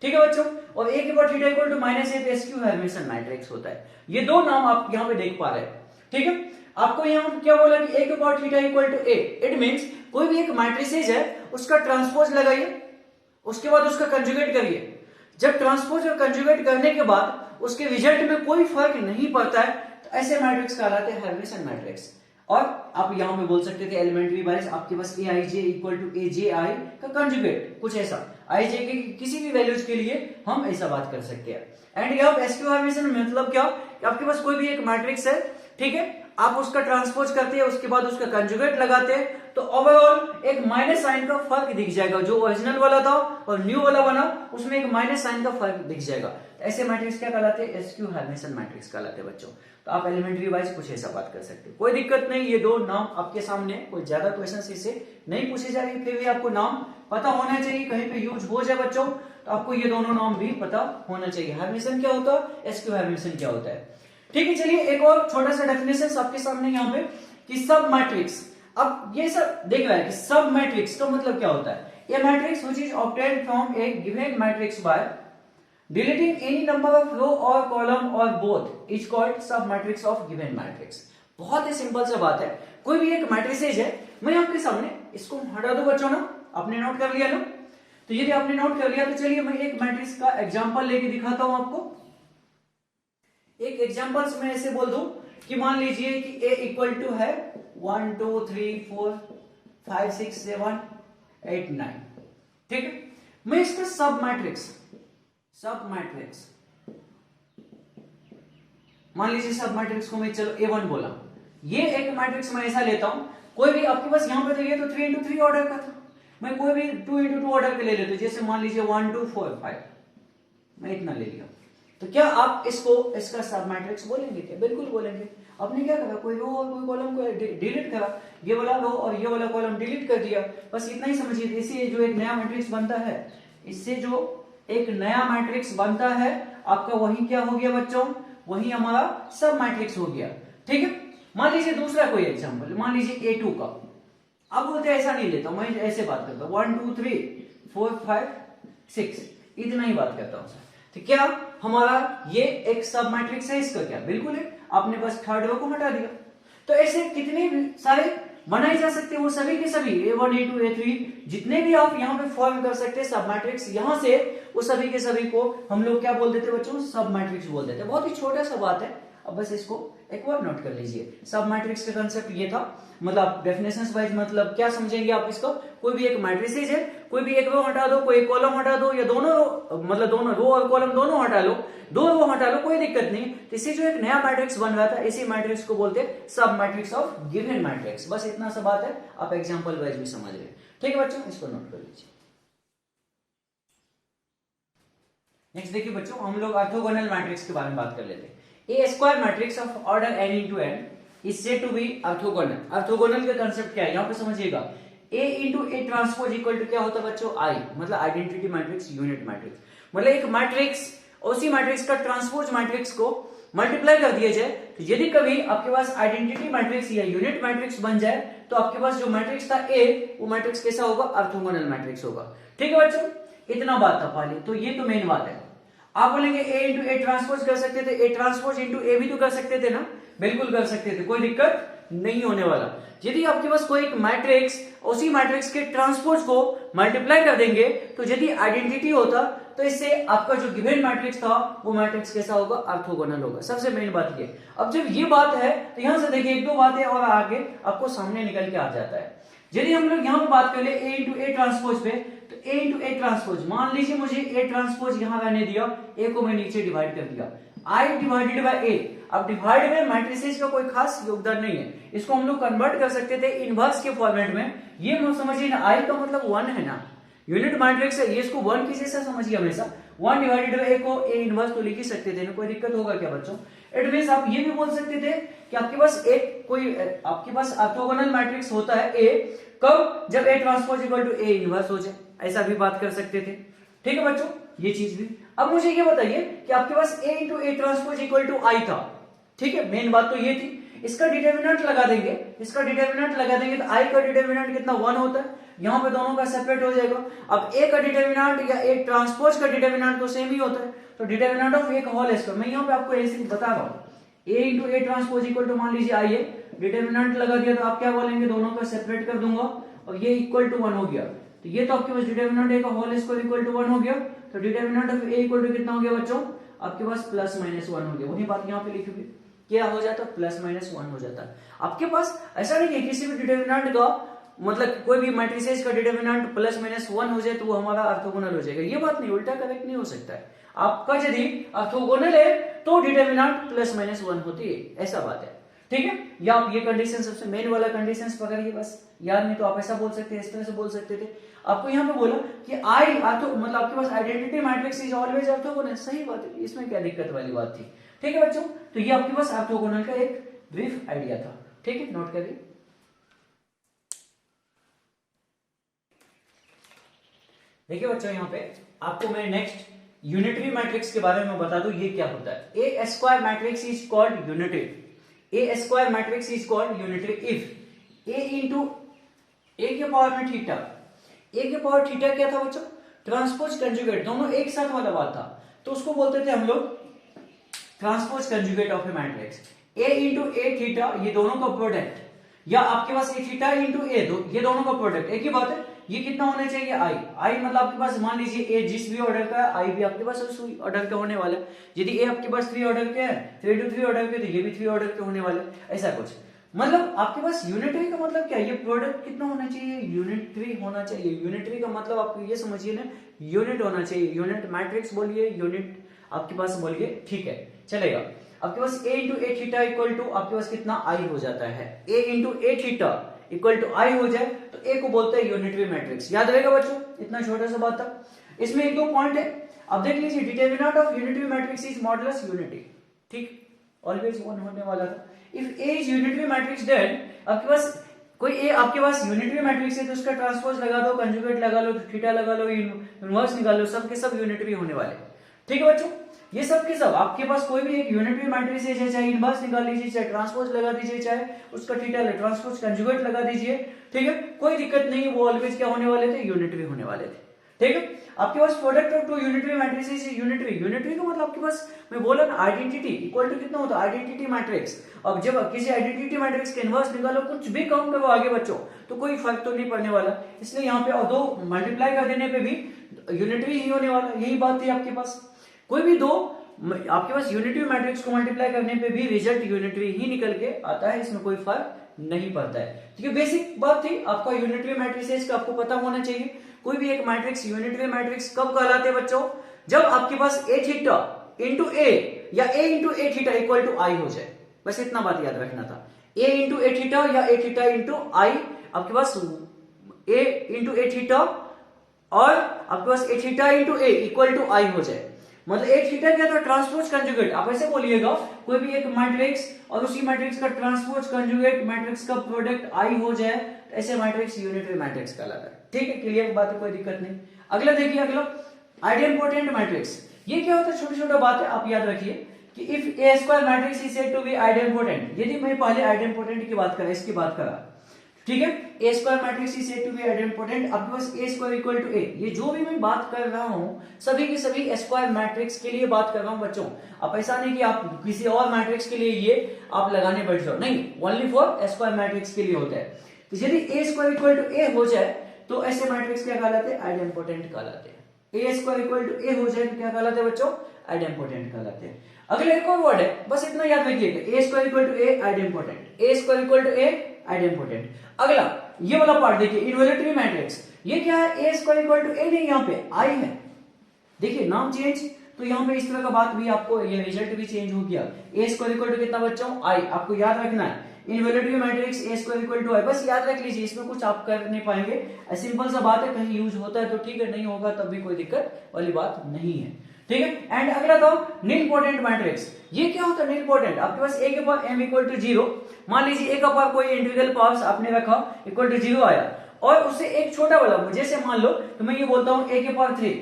ठीक है बच्चों, और ए के power theta equal to minus A तो एसक्यू हर्मिशन मैट्रिक्स होता है। ये 2 नाम आप यहाँ पे देख पा रहे हैं, ठीक है। आपको यहाँ क्या बोला कि ए के power theta equal to A, it means कोई भी एक मैट्रिसेज है उसका ट्रांसपोज लगाइए, उसके बाद उसका कंजुगेट करिए। जब ट्रांसपोज और कंजुगेट करने के बाद उसके रिजल्ट में कोई फर्क नहीं पड़ता है तो ऐसे मैट्रिक्स कहलाते हैं हर्मिटियन मैट्रिक्स। और आप यहां पे बोल सकते थे एलिमेंट्री वाइज आपके पास ए आई जे इक्वल टू ए जे आई का कंजुगेट, कुछ ऐसा आई जे के किसी भी वैल्यूज के लिए हम ऐसा बात कर सकते हैं। एंड यहाँ एसक्यू हर्मिटियन मतलब क्या, आपके पास कोई भी एक मैट्रिक्स है, ठीक है, आप उसका ट्रांसपोज करते हैं, उसके बाद उसका कंजुगेट लगाते हैं तो ओवरऑल एक माइनस साइन का फर्क दिख जाएगा। जो ओरिजिनल वाला था और न्यू वाला बना उसमें एक माइनस साइन का फर्क दिख जाएगा। तो ऐसे मैट्रिक्स क्या कहलाते हैं, एसक्यू हर्मिटियन मैट्रिक्स कहलाते हैं बच्चों। तो आप एलिमेंट्री वाइज कुछ ऐसा बात कर सकते हो, कोई दिक्कत नहीं। ये दो नाम आपके सामने, कोई ज्यादा क्वेश्चन इससे नहीं पूछे जा रहे, फिर भी आपको नाम पता होना चाहिए, कहीं पे यूज हो जाए बच्चों तो आपको ये दोनों नाम भी पता होना चाहिए। हर्मिटियन क्या होता है, एसक्यू हर्मिटियन क्या होता है। ठीक है, चलिए एक और छोटा सा डेफिनेशन आपके सामने यहाँ पे कि सब मैट्रिक्स। अब ये सब देख रहा है कि सब मैट्रिक्स का मतलब क्या होता है, a matrix which is obtained from a given matrix by deleting any number of row और कॉलम और both is called sub matrix of given matrix. बहुत ही सिंपल सा बात है, कोई भी एक मैट्रिसेज है, मैं आपके सामने इसको हटा दो बच्चों ना, आपने नोट कर लिया ना, तो यदि आपने नोट कर लिया तो चलिए मैं एक मैट्रिक्स का एग्जांपल लेके दिखाता हूं आपको। एक एग्जांपल्स में ऐसे बोल दूं कि मान लीजिए कि a इक्वल टू है 1 2 3 4 5 6 7 8 9, ठीक है। मैं इसका सब मैट्रिक्स मान लीजिए सब मैट्रिक्स को मैं चलो A1 बोला, ये एक मैट्रिक्स मैं ऐसा लेता हूं, कोई भी आपके पास यहां पे देखिए तो 3 into 3 ऑर्डर का था, मैं कोई भी 2 into 2 ऑर्डर के ले लेता हूं, जैसे मान लीजिए 1 2 4 5, मैं इतना ले लिया, तो क्या आप इसको इसका सब मैट्रिक्स बोलेंगे क्या, बिल्कुल बोलेंगे। आपने क्या करा, कोई रो और कोई कॉलम को डिलीट करा, ये वाला रो और ये वाला कॉलम डिलीट कर दिया, बस इतना ही समझिए। इससे जो एक नया मैट्रिक्स बनता है, इससे जो एक नया मैट्रिक्स बनता है आपका, वही क्या हो गया बच्चों, वही हमारा सब मैट्रिक्स हो गया, ठीक है। मान लीजिए दूसरा कोई एग्जांपल, मान लीजिए A2 का, अब बोलते ऐसा नहीं लेता मैं, ऐसे बात करता हूं 1 2 3 4 5 6, इतना ही बात करता हूं। तो क्या हमारा ये एक सब मैट्रिक्स है, इसका क्या, बिल्कुल है। आपने बस थर्ड रो को हटा दिया, तो ऐसे कितने सारे बनाए जा सकते हैं, वो सभी के सभी A1 A2 A3 जितने भी आप यहाँ पे फॉर्म कर सकते हैं सब मैट्रिक्स, यहाँ से वो सभी के सभी को हम लोग क्या बोल देते बच्चों, सब मैट्रिक्स बोल देते हैं। बहुत ही छोटा सा बात है, अब बस इसको एक बार नोट कर लीजिए। सब मैट्रिक्स का कंसेप्ट ये था, मतलब डेफिनेशंस वाइज मतलब क्या समझेंगे आप इसको, कोई भी एक मैट्रिसेज है, कोई भी एक रो हटा दो, कोई कॉलम हटा दो, या दोनों रो, मतलब दोनों रो और कॉलम दोनों हटा लो, दो रो हटा लो, कोई दिक्कत नहीं। तो इससे जो एक नया मैट्रिक्स बन रहा था, इसी मैट्रिक्स को बोलते हैं सब मैट्रिक्स ऑफ गिवन मैट्रिक्स। बस इतना सा बात है, आप एग्जांपल वाइज भी समझ रहे हैं, ठीक है बच्चों, इसको नोट कर लीजिए। नेक्स्ट देखिए बच्चों, हम लोग ऑर्थोगोनल मैट्रिक्स के बारे में बात कर लेते हैं। A square matrix of order n into n is said to be orthogonal. Orthogonal का कांसेप्ट क्या है, यहां पे समझिएगा। A into A transpose equal to क्या होता है बच्चों, I, मतलब आइडेंटिटी मैट्रिक्स, यूनिट मैट्रिक्स, मतलब एक मैट्रिक्स उसी मैट्रिक्स का ट्रांसपोज मैट्रिक्स को मल्टीप्लाई कर दिया जाए, तो यदि कभी आपके पास आइडेंटिटी मैट्रिक्स या यूनिट मैट्रिक्स बन जाए तो आपके पास जो मैट्रिक्स था A, वो मैट्रिक्स कैसा होगा, ऑर्थोगोनल मैट्रिक्स होगा, ठीक है बच्चों। इतना बात था पहले, तो ये तो मेन बात है। आप बोलेंगे A इंटू ए ट्रांसपोज कर सकते थे, A ट्रांसपोज इंटू ए भी तो कर सकते थे ना, बिल्कुल कर सकते थे, कोई दिक्कत नहीं होने वाला। यदि आपके पास कोई एक मैट्रिक्स उसी मैट्रिक्स के ट्रांसपोज को मल्टीप्लाई कर देंगे, तो यदि आइडेंटिटी होता तो इससे आपका जो गिवन मैट्रिक्स था वो मैट्रिक्स कैसा होगा, ऑर्थोगोनल होगा। सबसे मेन बात ये। अब जब ये बात है तो यहां से देखिए एक दो बातें और आगे आपको सामने निकल के आ जाता है। यदि हम लोग यहाँ पे बात कर ले A इंटू ए ट्रांसपोज पे, तो A इंटू ए ट्रांसपोज, मान लीजिए मुझे A ट्रांसपोज यहाँ रहने दिया, A को मैं नीचे डिवाइड कर दिया, I डिवाइडेड बाय A। अब डिवाइड में मैट्रिसेस का कोई खास योगदान नहीं है, इसको हम लोग कन्वर्ट कर सकते थे इनवर्स के फॉर्मेट में। ये समझिए ना, I का मतलब 1 है ना, यूनिट मैट्रिक्स है, ये इसको 1 की जैसा समझिए हमेशा। 1 डिवाइडेड बाय A को A इनवर्स तो लिख ही सकते थे ना, कोई दिक्कत होगा क्या बच्चों। इट मींस आप ये भी बोल सकते थे कि आपके पास एक कोई आपके पास ऑर्थोगोनल मैट्रिक्स होता है A, कब, जब A transpose equal to A inverse हो जाए, ऐसा भी बात कर सकते थे, ठीक है बच्चों, ये चीज भी। अब मुझे ये बताइए कि आपके पास A into A transpose equal to I था, ठीक है, मेन बात तो ये थी। इसका डिटरमिनेंट लगा देंगे, इसका डिटरमिनेंट लगा देंगे तो I का डिटरमिनेंट कितना, 1 होता है, यहाँ पे दोनों का सेपरेट हो जाएगा। अब A का डिटरमिनेंट या A ट्रांसपोज का डिटरमिनेंट तो सेम ही होता है, तो डिटरमिनेंट ऑफ A का होल स्क्वायर, मैं यहाँ पे आपको ऐसे बता रहा हूँ। A into A transpose equal to मान लीजिए I है, डिटरमिनेंट लगा दिया तो आप क्या बोलेंगे, दोनों का सेपरेट कर दूंगा और ये इक्वल टू 1 हो गया। तो ये तो आपके पास डिटर्मिनेंट ए का होल स्क्वायर इक्वल टू 1 हो गया, तो determinant of A equal to कितना हो गया बच्चों, आपके पास प्लस माइनस 1 हो गया। वही बात यहाँ पे लिखोगे, क्या हो जाता है, प्लस माइनस 1 हो जाता है। आपके पास ऐसा नहीं है किसी भी डिटर्मिनेंट का मतलब कोई भी मैट्रिसेस का डिटर्मिनेंट प्लस माइनस 1 हो जाए तो वो हमारा ऑर्थोगोनल हो जाएगा, ये बात नहीं, उल्टा करेक्ट नहीं हो सकता है। आपका यदि ऑर्थोगोनल है तो डिटर्मिनेंट प्लस माइनस 1 होती है, ऐसा बात है, ठीक है। या आप ये कंडीशन सबसे मेन वाला कंडीशन पकड़िए बस, याद नहीं तो आप ऐसा बोल सकते हैं, इस तरह से बोल सकते थे। आपको यहाँ पे बोला कि आई ऑर्थो मतलब आपके पास identity matrix is always orthogonal, सही बात है, इसमें क्या दिक्कत वाली बात थी, ठीक है बच्चों। तो ये आपके पास ऑर्थोगोनल का एक ब्रीफ आइडिया था, ठीक है, नोट करिए। देखिए बच्चों यहाँ पे आपको मैं नेक्स्ट यूनिटरी मैट्रिक्स के बारे में बता दूं, ये क्या होता है। A square matrix is called unitary, a square matrix is called unitary if A into A के पावर में थीटा, ए के पावर थीटा क्या था बच्चों, ट्रांसपोज कंजुगेट, दोनों एक साथ वाला बात था, तो उसको बोलते थे हम लोग transpose conjugate of A matrix. A into A theta, ये दोनों का प्रोडक्ट, या आपके पास ए थीटा इंटू ए, ये दोनों का प्रोडक्ट, एक ही बात है। ये कितना होना चाहिए, आई, आई मतलब आपके पास मान लीजिए ए जिस भी ऑर्डर का है, आई भी आपके पास उस ऑर्डर का होने वाला है। यदि ए आपके पास 3 ऑर्डर के है, 3 into 3 ऑर्डर के, तो ये भी 3 ऑर्डर के होने वाले, ऐसा कुछ। मतलब आपके पास यूनिटरी का मतलब क्या है, ये प्रोडक्ट कितना होना चाहिए, यूनिटरी होना चाहिए। यूनिटरी का मतलब आप ये समझिए ना, यूनिट होना चाहिए, यूनिट मैट्रिक्स बोलिए, यूनिट आपके पास बोलिए, ठीक है, चलेगा। आपके पास a into A theta equal to आपके पास कितना आई हो जाता है, a into A theta equal to I हो जाए तो a को बोलते हैं यूनिटरी मैट्रिक्स, याद रहेगा बच्चों, इतना छोटा सा बात था। इसमें एक दो पॉइंट है, अब देख लीजिए, determinant of unitary matrix is modulus unity, ठीक, ऑलवेज 1 होने वाला था। If a is unitary matrix then आपके पास कोई a आपके पास यूनिटरी मैट्रिक्स है तो उसका ट्रांसपोज लगा दो, कंजुगेट लगा लो, थीटा लगा लो, इनवर्स निकालो, सब के सब यूनिटरी होने वाले, ठीक है बच्चों। ये सब के सब आपके पास कोई भी एक यूनिटरी मैट्रिक्स है, चाहे इनवर्स निकाल लीजिए, चाहे ट्रांसपोज लगा दीजिए, चाहे उसका थीटा ले ट्रांसपोज कंजुगेट लगा दीजिए, ठीक है, कोई दिक्कत नहीं, वो ऑलवेज क्या होने वाले थे, यूनिटरी होने वाले थे, ठीक है। आपके पास product of two unitary matrices is unitary, unitary का मतलब आपके पास मैं बोला ना आइडेंटिटी इक्वल टू कितना होता है, आइडेंटिटी मैट्रिक्स। अब जब किसी आइडेंटिटी मैट्रिक्स के इनवर्स निकालो, कुछ भी काउंट करो आगे बच्चों, तो कोई फर्क तो नहीं पड़ने वाला, इसलिए यहाँ पे दो मल्टीप्लाई कर देने पे भी यूनिटरी ही होने वाला, यही बात थी आपके पास। कोई भी दो आपके पास यूनिटरी मैट्रिक्स को मल्टीप्लाई करने पे भी रिजल्ट यूनिटरी ही निकल के आता है, इसमें कोई फर्क नहीं पड़ता है। तो ये बेसिक बात थी, आपका यूनिटरी मैट्रिसेस का आपको पता होना चाहिए। कोई भी एक मैट्रिक्स यूनिटरी मैट्रिक्स कब कहलाते हैं बच्चों, जब आपके पास ए थीटा इंटू ए या A into A theta equal to I हो जाए, बस इतना बात याद रखना था। ए इंटू ए थीटा या ए थीटा इंटू आई, आपके पास ए इंटू ए थीटा और आपके पास A theta into A equal to I हो जाए, मतलब एक थीटा क्या था, ट्रांसपोज कंजुगेट। आप ऐसे बोलिएगा, कोई भी एक मैट्रिक्स और उसी मैट्रिक्स का ट्रांसपोज कंजुगेट मैट्रिक्स का प्रोडक्ट आई हो जाए, तो ऐसे मैट्रिक्स यूनिटरी मैट्रिक्स कहलाता है, ठीक है, क्लियर बात है, कोई दिक्कत नहीं। अगला देखिए, अगला आइडेंपोटेंट मैट्रिक्स, ये क्या होता है, छोटी छोटा बात है, आप याद रखिए कि if a square matrix is said to be idempotent, यदि मैं पहले आइडेंपोटेंट की बात करा, इसकी बात करा, ठीक है, a square matrix is said to be idempotent, आपके पास A square equal to A, ये जो भी मैं बात कर रहा हूं सभी के सभी स्क्वायर मैट्रिक्स के लिए बात कर रहा हूं बच्चों। आप ऐसा नहीं कि आप किसी और मैट्रिक्स के लिए ये आप लगाने बैठ जाओ, नहीं, ओनली फॉर स्क्वायर मैट्रिक्स के लिए होता है। तो यदि ए स्क्वायर इक्वल टू ए हो जाए तो ऐसे मैट्रिक्स क्या कहलाते हैं, आइडेंपोटेंट कहलाते हैं। A square equal to A हो जाए तो क्या कहलाते हैं बच्चों, आइडेंपोटेंट कहलाते हैं। अगले एक और वर्ड है, बस इतना याद रखिएगा, A square equal to A idempotent, A square equal to A idempotent. अगला ये वाला पार्ट देखिए, इन्वोल्यूटरी मैट्रिक्स, ये क्या है, ए स्क्वायर इक्वल टू ए नहीं, यहाँ पे आई है, देखिए नाम चेंज, तो यहाँ पे इस तरह का बात भी आपको, ये रिजल्ट भी चेंज हो गया। ए स्क्वायर इक्वल टू कितना बच्चों, आई, आपको याद रखना है, involutory matrix A square equal to I, बस याद रख लीजिए, इसमें कुछ आप कर नहीं पाएंगे, सिंपल सा बात है, कहीं यूज होता है तो ठीक है, नहीं होगा तब भी कोई दिक्कत वाली बात नहीं है, ठीक है। एंड अगला था नीलपोटेंट मैट्रिक्स, ये क्या होता है नीलपोटेंट, आपके पास ए के पावर m इक्वल टू 0, मान लीजिए ए का पावर कोई इंटीग्रल पावर्स आपने रखा इक्वल टू 0 आया, और उससे एक छोटा वाला, जैसे मान लो तो मैं ये बोलता हूं ए के पावर 3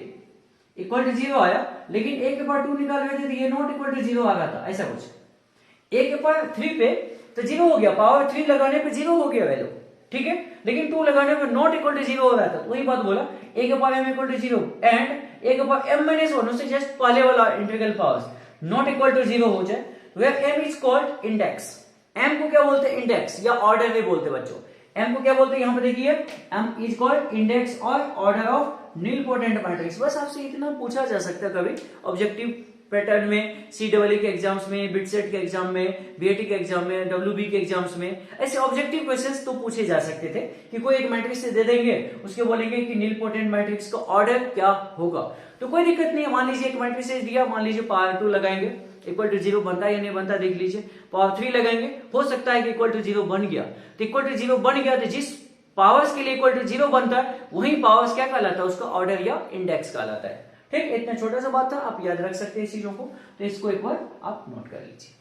इक्वल टू 0 आया, लेकिन ए के पावर 2 निकाल रहे थे तो ये नॉट इक्वल टू 0 आ रहा था, ऐसा कुछ। ए के पावर 3 पे तो 0 हो गया, पावर 3 लगाने पे 0 हो गया वैल्यू, ठीक है, लेकिन 2 लगाने पे नॉट इक्वल टू 0 हो रहा था, वही बात बोला, ए के power m equal to 0 and A के पावर m माइनस 1, उससे जस्ट पहले वाला integral powers not equal to 0 हो जाए, where m is called index. m को क्या बोलते हैं, इंडेक्स या ऑर्डर भी बोलते हैं बच्चों। एम को क्या बोलते हैं यहाँ पे देखिए, एम इज कॉल्ड इंडेक्स और ऑर्डर ऑफ नीलपोटेंट मैट्रिक्स। बस आपसे इतना पूछा जा सकता है कभी ऑब्जेक्टिव पैटर्न में, CEE के एग्जाम्स में, बिटसेट के एग्जाम में, BAT के एग्जाम में, WB के एग्जाम्स में, ऐसे ऑब्जेक्टिव क्वेश्चंस तो पूछे जा सकते थे कि कोई एक मैट्रिक्स दे देंगे, उसके बोलेंगे कि नीलपोटेंट मैट्रिक्स का ऑर्डर क्या होगा। तो कोई दिक्कत नहीं है, मान लीजिए एक मैट्रिक्स दिया, मान लीजिए पावर 2 लगाएंगे, इक्वल टू 0 बनता है या नहीं बनता देख लीजिए। पावर 3 लगाएंगे, हो सकता है कि इक्वल टू 0 बन गया, तो इक्वल टू 0 बन गया तो जिस पावर्स के लिए इक्वल टू 0 बनता है वही पावर्स क्या कहलाता है, उसका ऑर्डर या इंडेक्स कहलाता है। ठीक, इतना छोटा सा बात था, आप याद रख सकते हैं इस चीजों को, तो इसको एक बार आप नोट कर लीजिए।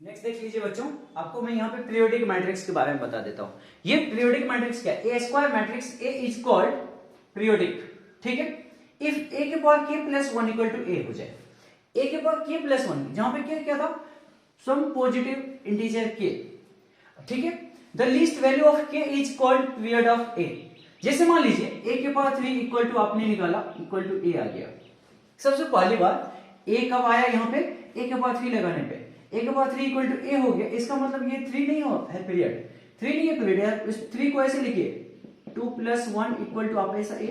नेक्स्ट देख लीजिए बच्चों, आपको मैं यहाँ पे पीरियोडिक मैट्रिक्स के बारे में बता देता हूँ। ये पीरियोडिक मैट्रिक्स क्या है, a square matrix A is called periodic. ठीक है, इफ ए के power k plus 1 equal to A हो जाए, ए के पावर k प्लस 1, जहां पे क्या था, सम पॉजिटिव इंटीजर k। ठीक है, the least value of k is called period of a। जैसे मान लीजिए a के पावर 3 इक्वल टू आपने निकाला इक्वल टू a आ गया। सबसे पहली बात a कब आया, यहाँ पे a के पावर 3 लगाने पे a के पावर 3 इक्वल टू a हो गया, इसका मतलब ये 3 नहीं है पीरियड, 3 नहीं है पीरियड है। इस 3 को ऐसे लिखिए 2 प्लस 1 इक्वल टू आप ऐसा a,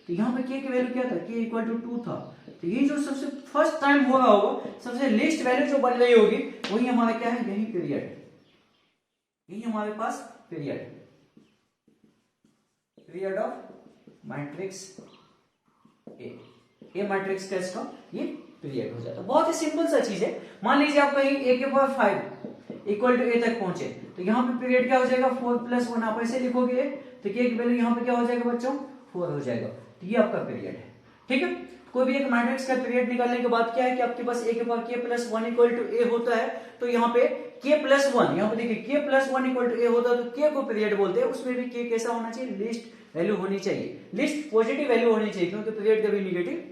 तो यहाँ पे k की वैल्यू क्या था, k इक्वल टू 2 था। तो ये जो सबसे फर्स्ट टाइम हो रहा होगा, सबसे लीस्ट वैल्यू जो बन रही होगी वही हमारा क्या है, यही पीरियड है, यही हमारे पास period of matrix A matrix का इसका ये पीरियड हो जाता है। बहुत ही सिंपल सा चीज है। मान लीजिए आप कहीं a के पावर 5 इक्वल टू a तक पहुंचे, तो यहाँ पे पीरियड क्या हो जाएगा, 4 प्लस 1 आप ऐसे लिखोगे, तो k की वैल्यू यहाँ पे क्या हो जाएगा बच्चों, 4 हो जाएगा, तो ये आपका पीरियड है। ठीक है, कोई भी एक मैट्रिक्स का पीरियड निकालने के बाद क्या है कि आपके पास a के power k plus 1 equal to a होता है, तो यहाँ पे k प्लस 1, यहाँ पे देखिए k plus 1 equal to a होता है, तो k को पीरियड बोलते हैं। उसमें भी k कैसा होना चाहिए, लिस्ट वैल्यू होनी चाहिए, लिस्ट पॉजिटिव वैल्यू होनी चाहिए, क्योंकि पीरियड कभी निगेटिव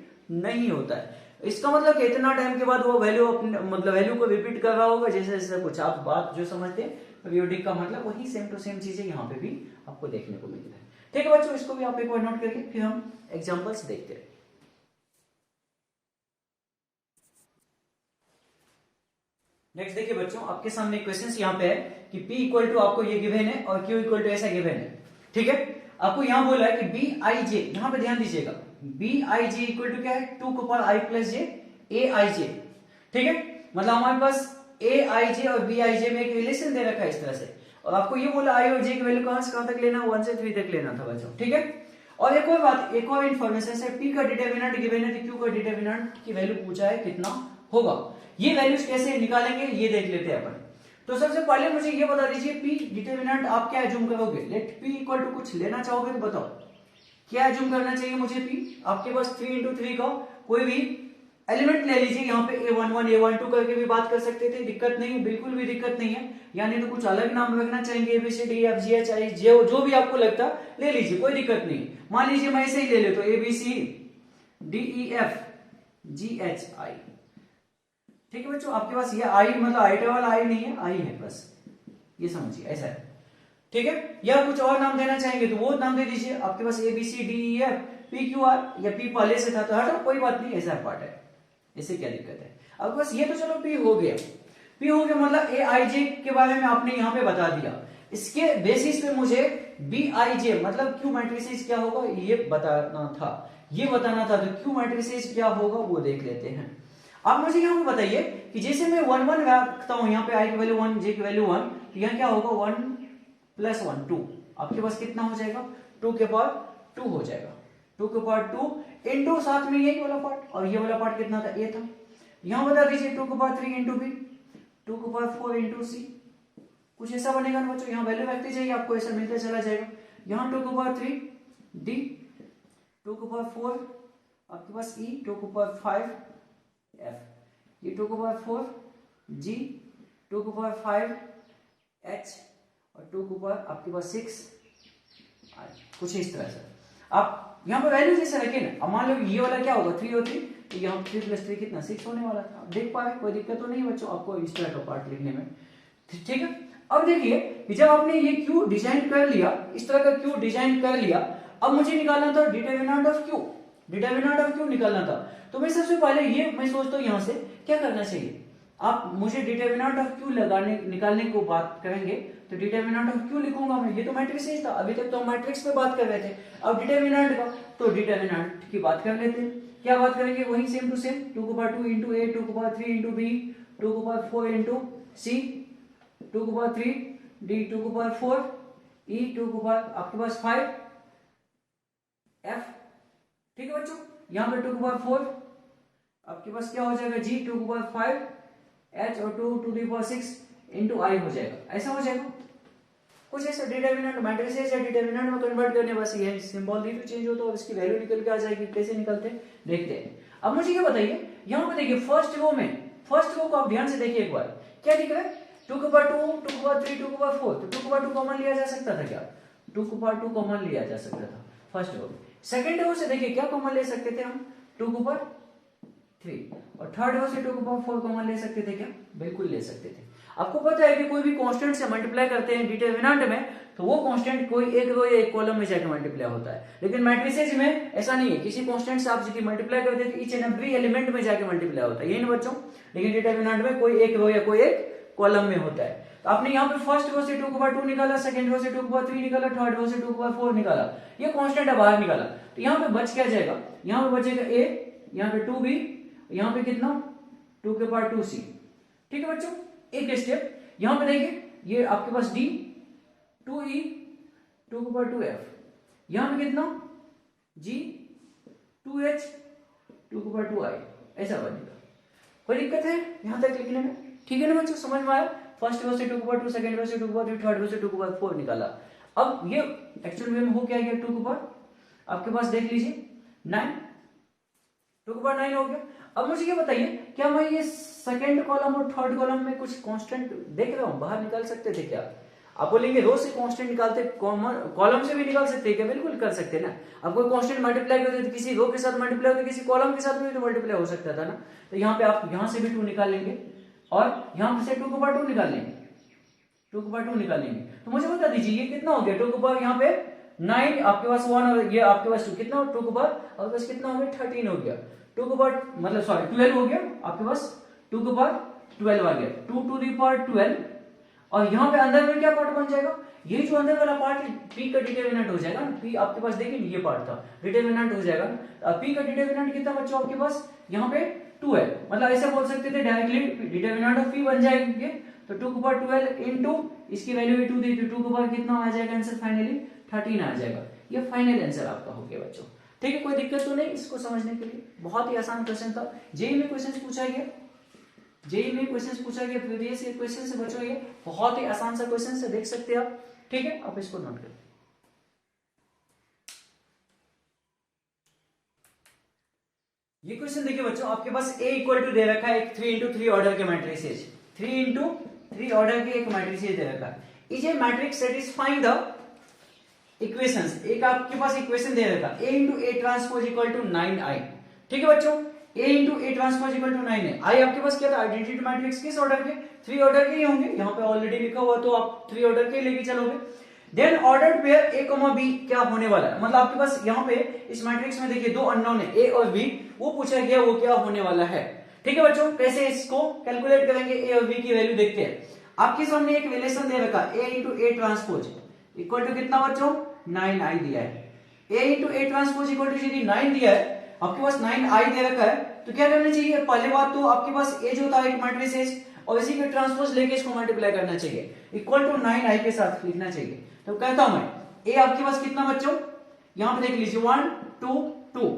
नहीं होता है। इसका मतलब कि इतना टाइम के बाद वो वैल्यू मतलब वैल्यू को रिपीट कर रहा होगा, जैसे जैसे कुछ आप बात जो समझते हैं पीरियोडिक का मतलब वही सेम टू सेम चीजें यहाँ पे भी आपको देखने को मिलता है। ठीक है बच्चों, इसको भी आप एक बार नोट करके फिर हम एग्जांपल्स देखते हैं। नेक्स्ट देखिए बच्चों, आपके सामने क्वेश्चंस यहाँ पे है कि P इक्वल टू आपको ये गिवन है और Q इक्वल टू ऐसा गिवन है। ठीक है, आपको यहाँ बोला है कि BIJ, यहाँ पे ध्यान दीजिएगा, BIJ इक्वल टू क्या है, 2 को power I plus j AIJ। ठीक है, मतलब हमारे पास AIJ और BIJ में एक रिलेशन दे रखा है इस तरह से, और आपको ये बोला I और J की वैल्यू कहां से कहां तक लेना, 1 से 3 तक लेना था बच्चों। ठीक है, और एक और बात, एक और इन्फॉर्मेशन है, P का डिटरमिनेंट गिवन है, Q का डिटरमिनेंट की वैल्यू पूछा है कितना होगा। ये वैल्यूज कैसे निकालेंगे ये देख लेते हैं अपन। तो सबसे पहले मुझे ये बता दीजिए, P डिटरमिनेंट आप क्या एज्यूम करोगे, लेट P इक्वल टू कुछ लेना चाहोगे तो बताओ क्या एज्यूम करना चाहिए मुझे। P आपके पास 3 into 3 का कोई भी एलिमेंट ले लीजिए, यहाँ पे A11 A12 करके भी बात कर सकते थे, दिक्कत नहीं है, बिल्कुल भी दिक्कत नहीं है। यानी तो कुछ अलग नाम रखना चाहेंगे, ABCD FGH जो भी आपको लगता ले लीजिए, कोई दिक्कत नहीं। मान लीजिए मैं ऐसे ही ले लेता हूं ABCDEFGHI। ठीक है बच्चों, आपके पास ये आई मतलब आईटे वाला आई नहीं है, आई है बस, ये समझिए ऐसा है। ठीक है, या कुछ और नाम देना चाहेंगे तो वो नाम दे दीजिए, आपके पास ABCDEF PQR या P पहले से था तो हटो कोई बात नहीं, ऐसा पार्ट है, इससे क्या दिक्कत है। अब बस ये तो चलो P हो गया, P हो गया मतलब AIJ के बारे में आपने यहाँ पे बता दिया। इसके बेसिस पे मुझे BIJ मतलब Q मैट्रिसेस क्या होगा ये बताना था, तो Q मैट्रिसेस क्या होगा वो देख लेते हैं। आप मुझे यहाँ पे बताइए कि जैसे मैं 1 1 रखता हूं, यहाँ पे I की वैल्यू 1 J की वैल्यू 1, तो यहाँ क्या होगा 1 प्लस 1 2, आपके पास कितना हो जाएगा 2 के पावर 2 हो जाएगा, 2 के पावर 2 इंटू साथ में यही वाला पार्ट, और ये वाला पार्ट कितना था A था। यहाँ बता दीजिए 2 के पावर 3 इंटू B, 2 के पावर 4 इंटू C, कुछ ऐसा बनेगा ना बच्चों, यहाँ वैल्यू रखते जाइए आपको ऐसा मिलता चला जाएगा। यहाँ 2 के पावर 3 D, 2 के पावर 4 आपके पास E, 2 के पावर 5 F, ये 2 के पावर 4 G, 2 के पावर 5 H और 2 के पावर आपके पास 6 I, कुछ इस तरह से। आप यहाँ पर वैल्यू जैसे रखें ना, अब मान लो ये वाला क्या होगा 3 और 3, तो यहाँ 3 प्लस 3 कितना 6 होने वाला था। देख पा रहे, कोई दिक्कत तो नहीं बच्चों आपको इस तरह का पार्ट लिखने में। ठीक है, अब देखिए कि जब आपने ये क्यू डिजाइन कर लिया, इस तरह का क्यू डिजाइन कर लिया, अब मुझे निकालना था determinant of Q. Determinant of Q निकालना था। तो मैं सबसे पहले ये मैं सोचता हूँ यहाँ से क्या करना चाहिए, आप मुझे डिटर्मिनेंट ऑफ क्यू निकालने को बात करेंगे तो डिटर्मिनेंट ऑफ क्यू लिखूंगा मैं, ये तो मैट्रिक्स था, अभी तक तो हम मैट्रिक्स पे बात कर रहे थे। अब डिटर्मिनेंट का, तो डिटर्मिनेंट की बात कर लेते हैं। क्या बात करेंगे, वही सेम टू सेम, 2 की पावर 2 इंटू ए, 2 की पावर 3 इंटू बी, 2 की पावर 4 इंटू सी, 2 की पावर 3 डी, 2 की पावर 4 ई, 2 की पावर आपके पास 5 एफ। ठीक है बच्चों, यहाँ पे 2 की पावर 4 आपके पास क्या हो जाएगा जी, 2 की पावर 5 एच और 2 टू दी पावर 6 इंटू आई हो जाएगा, ऐसा हो जाएगा कुछ ऐसा। डिटर्मिनेंट मैट्रिसेस या डिटर्मिनेंट में कन्वर्ट करने बस ये सिंबल ही तो चेंज हो तो इसकी वैल्यू निकल के आ जाएगी। कैसे निकलते हैं देखते हैं। अब मुझे ये बताइए, यहाँ पे देखिए फर्स्ट रो में, फर्स्ट रो को आप ध्यान से देखिए एक बार, क्या दिख रहा है, 2 की पावर 2, 2 की पावर 3, 2 की पावर 4, तो 2 की पावर 2 कॉमन लिया जा सकता था क्या, 2 की पावर 2 कॉमन लिया जा सकता था फर्स्ट रो। सेकंड रो से देखिए क्या कॉमन ले सकते थे हम, 2 की पावर 3, और थर्ड रो से 2 की पावर 4 कॉमन ले सकते थे क्या, बिल्कुल ले सकते थे। आपको पता है कि कोई भी कांस्टेंट से मल्टीप्लाई करते हैं डिटर्मिनेंट में तो वो कांस्टेंट कोई एक रो या एक कॉलम में जाकर मल्टीप्लाई होता है, लेकिन मैट्रिसेस में ऐसा नहीं है, किसी कांस्टेंट से आप यदि मल्टीप्लाई करते हैं तो ईच एंड एवरी एलिमेंट में जाकर मल्टीप्लाई होता है, यही ना बच्चों। लेकिन डिटर्मिनेंट में कोई एक रो या कोई एक कॉलम में होता है। तो आपने यहाँ पे फर्स्ट रो से 2 की पावर 2 निकाला, सेकंड रो से 2 की पावर 3 निकाला, थर्ड रो से 2 की पावर 4 निकाला, ये कांस्टेंट बाहर निकाला, तो यहाँ पे बच क्या जाएगा, यहाँ पे बचेगा a, यहाँ पे 2b, यहाँ पे कितना 2 के पावर 2c। ठीक है बच्चों, एक स्टेप यहां पे देखिए, ये आपके पास d, 2e, 2 के पावर 2f, यहां पे कितना g, 2h, 2 के पावर 2i, ऐसा बनेगा। कोई दिक्कत है यहां तक लिखने में, ठीक है ना बच्चों, समझ में आया। फर्स्ट रो से 2 के पावर 2, सेकंड रो से 2 के पावर 3, थर्ड रो से 2 के पावर 4 निकाला। अब ये एक्चुअल में हो क्या गया, 2 के पावर आपके पास देख लीजिए 9, 2 के पावर 9 हो गया। अब मुझे ये बताइए, क्या मैं ये सेकंड कॉलम और थर्ड कॉलम में कुछ कांस्टेंट देख रहा हूं, बाहर निकाल सकते थे क्या? आप बोलेंगे रो से कांस्टेंट निकालते, कॉलम से भी निकाल सकते हैं क्या? बिल्कुल कर सकते हैं ना। अब कोई कांस्टेंट मल्टीप्लाई करते तो किसी रो के साथ मल्टीप्लाई होता, किसी कॉलम के साथ भी तो मल्टीप्लाई हो सकता था ना। तो यहाँ पे आप यहाँ से भी 2 निकाल लेंगे और यहाँ से 2 के पावर 2 निकाल लेंगे, 2 के पावर 2 निकाल लेंगे। तो मुझे बता दीजिए ये कितना हो गया, 2 के पावर यहाँ पे 9 आपके पास 1 और ये आपके पास 2 कितना, 2 के पावर आपके पास कितना हो गया 13 हो गया, 2 के पावर मतलब सॉरी 12 हो गया आपके पास, 2 के पावर 12 आ गया, 2 टू दी पावर 12। और यहाँ पे अंदर में क्या पार्ट बन जाएगा, ये जो अंदर वाला पार्ट p का डिटर्मिनेंट हो जाएगा ना, p आपके पास देखिए ये पार्ट था डिटर्मिनेंट हो जाएगा। p का डिटर्मिनेंट कितना बच्चों आपके पास यहाँ पे 2 है, मतलब ऐसे बोल सकते थे डायरेक्टली डिटर्मिनेंट ऑफ p बन जाएंगे। तो 2 के पावर 12 इनटू इसकी वैल्यू भी 2 दी, तो 2 के पावर कितना आ जाएगा आंसर फाइनली 13 आ जाएगा। ये फाइनल आंसर आपका हो गया बच्चों, ठीक है। कोई दिक्कत तो नहीं इसको समझने के लिए, बहुत ही आसान क्वेश्चन था। जेई में क्वेश्चन पूछा गया, जेई में क्वेश्चन पूछा गया प्रीवियस ईयर क्वेश्चन से बच्चों, ये बहुत ही आसान सा क्वेश्चन से देख सकते हैं आप, ठीक है। आप इसको नोट करें। ये क्वेश्चन देखिए बच्चों, आपके पास a इक्वल टू दे रखा है एक 3 into 3 ऑर्डर के मैट्रिसेस, 3 into 3 ऑर्डर के एक मैट्रिसेस दे रखा है। Is a matrix satisfying the equations, एक आपके पास इक्वेशन दे रखा a into a transpose equal to 9i, ठीक है बच्चों। a into a transpose equal to 9 है। i आपके पास क्या था, आइडेंटिटी मैट्रिक्स किस ऑर्डर के, 3 ऑर्डर के ही होंगे, यहाँ पे ऑलरेडी लिखा हुआ तो आप 3 ऑर्डर के लेके चलोगे। Then ordered pair a, b क्या होने वाला है, मतलब आपके पास यहाँ पे इस मैट्रिक्स में देखिए 2 अननोन है a और b, वो पूछा गया वो क्या होने वाला है, ठीक है बच्चों। कैसे इसको कैलकुलेट करेंगे, a और b की वैल्यू देखते हैं। आपके सामने एक रिलेशन दे रखा a into a transpose equal to कितना बच्चों 9i दिया है। a into a transpose equal to यदि 9 दिया है, आपके पास 9i दे रखा है, तो क्या करना चाहिए, पहले बात तो आपके पास a जो था एक मैट्रिक्स है और इसी के ट्रांसपोज लेके इसको मल्टीप्लाई करना चाहिए, इक्वल टू 9i के साथ लिखना चाहिए। तो कहता हूं मैं a आपके पास कितना बच्चों, यहां पे देख लीजिए 1 2 2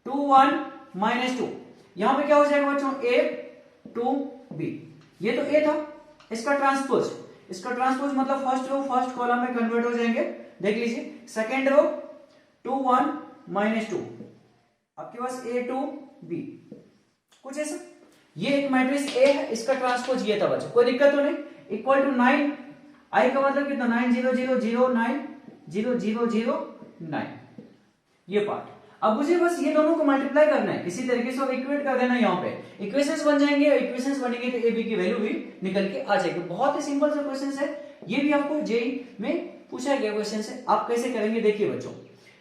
2 1 -2, यहां पे क्या हो जाएगा बच्चों a 2 b, ये तो a था, इसका ट्रांसपोज मतलब फर्स्ट रो फर्स्ट कॉलम में कन्वर्ट हो जाएंगे। देख लीजिए सेकेंड रो 2 1 -2, आपके पास a 2 b, कुछ ऐसा। ये एक मैट्रिक्स a है, इसका ट्रांसपोज ये था बच्चों, कोई दिक्कत तो नहीं। इक्वल टू 9, i का मतलब कितना 9 0 0 0 9 0 0 0 9, ये पार्ट। अब मुझे बस ये दोनों को मल्टीप्लाई करना है, इसी तरीके से इक्वेट कर देना, यहाँ पे इक्वेशंस बन जाएंगे, इक्वेशंस बनेंगे तो ए बी की वैल्यू भी निकल के आ जाएगी। बहुत ही सिंपल सा क्वेश्चन है, ये भी आपको जेई में पूछा गया क्वेश्चन है। आप कैसे करेंगे देखिए बच्चों,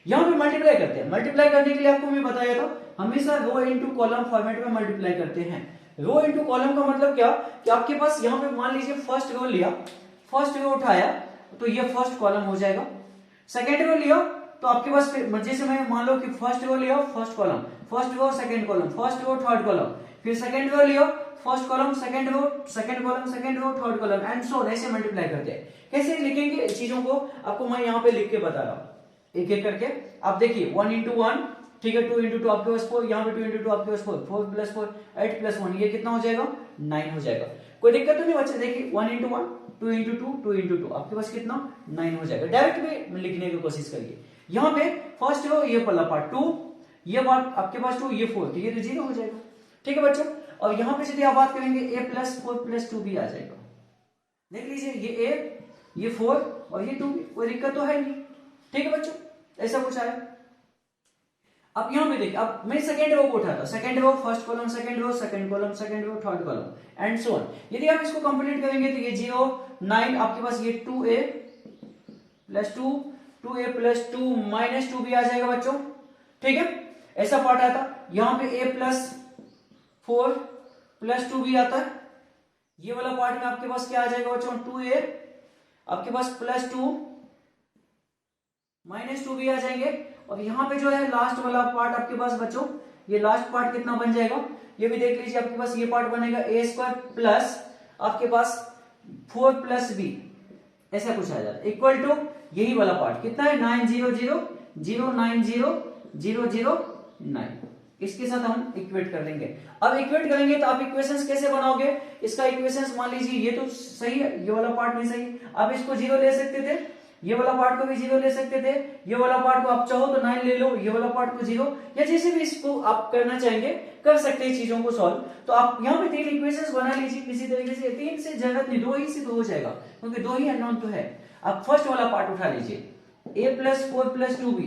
यहाँ पे मल्टीप्लाई करते हैं। मल्टीप्लाई करने के लिए आपको मैं बताया था हमेशा रो इनटू कॉलम फॉर्मेट में मल्टीप्लाई करते हैं। रो इनटू कॉलम का मतलब क्या कि आपके पास यहाँ पे मान लीजिए फर्स्ट रो लिया, फर्स्ट रो उठाया तो ये फर्स्ट कॉलम हो जाएगा। सेकेंड रो लिया तो आपके पास जैसे मैं मान लो कि फर्स्ट रो लिया first column, first row second column, first row third column, फिर सेकंड रो लिया first column second row second column second row third column and so ऐसे मल्टीप्लाई करते हैं। कैसे लिखेंगे चीजों को आपको मैं यहाँ पे लिख के बता रहा हूँ एक एक करके। आप देखिए 1 इंटू 1, ठीक है, 2 इंटू 2 आपके पास 4, यहाँ पे 2 इंटू 2 आपके पास 4, 4 प्लस 4 8 प्लस 1 ये कितना हो जाएगा 9 हो जाएगा। कोई दिक्कत तो नहीं बच्चे, देखिए 1 इंटू 1, 2 इंटू 2, 2 इंटू 2 आपके पास कितना 9 हो जाएगा। डायरेक्ट में लिखने की कोशिश करिए। यहाँ पे फर्स्ट रो ये पहला पार्ट 2, ये पार्ट आपके पास 2, ये 4 तो ये तो 0 हो जाएगा। ठीक है बच्चों, और यहाँ पे यदि आप बात करेंगे a प्लस 4 प्लस 2 भी आ जाएगा। देख लीजिए ये a, ये 4 और ये 2 भी, कोई दिक्कत तो है नहीं। ठीक है बच्चों, ऐसा कुछ आया। अब यहाँ पे देखिए, अब मैं सेकंड रो को उठाता, second row first column second row second column second row third column and so on. यदि आप इसको कंप्लीट करेंगे तो ये 0 9 आपके पास ये 2a plus 2 2a plus 2 minus 2 भी आ जाएगा बच्चों। ठीक है, ऐसा पार्ट आता। यहाँ पे a प्लस 4 प्लस 2 भी आता है। ये वाला पार्ट में आपके पास क्या आ जाएगा बच्चों 2a आपके पास प्लस 2 माइनस 2 भी आ जाएंगे। और यहाँ पे जो है लास्ट वाला पार्ट आपके पास बच्चों, ये लास्ट पार्ट कितना बन जाएगा ये भी देख लीजिए। आपके पास ये पार्ट बनेगा a स्क्वायर प्लस आपके पास 4 प्लस b, ऐसा कुछ आ जाता है इक्वल टू यही वाला पार्ट कितना है 900,090,009। इसके साथ हम इक्वेट कर लेंगे। अब इक्वेट करेंगे तो आप इक्वेशंस कैसे बनाओगे, इसका इक्वेशंस मान लीजिए ये तो सही है, ये वाला पार्ट नहीं सही, आप इसको 0 ले सकते थे, ये वाला पार्ट को भी 0 ले सकते थे, ये वाला पार्ट को आप चाहो तो 9 ले लो, ये वाला पार्ट को 0, या जैसे भी इसको आप करना चाहेंगे कर सकते हैं चीजों को सॉल्व। तो आप यहाँ पे 3 इक्वेशंस बना लीजिए किसी तरीके से। 3 से जरूरत नहीं, 2 ही से तो हो जाएगा क्योंकि 2 ही अननोन तो है। आप फर्स्ट वाला पार्ट उठा लीजिए a plus 4 plus 2b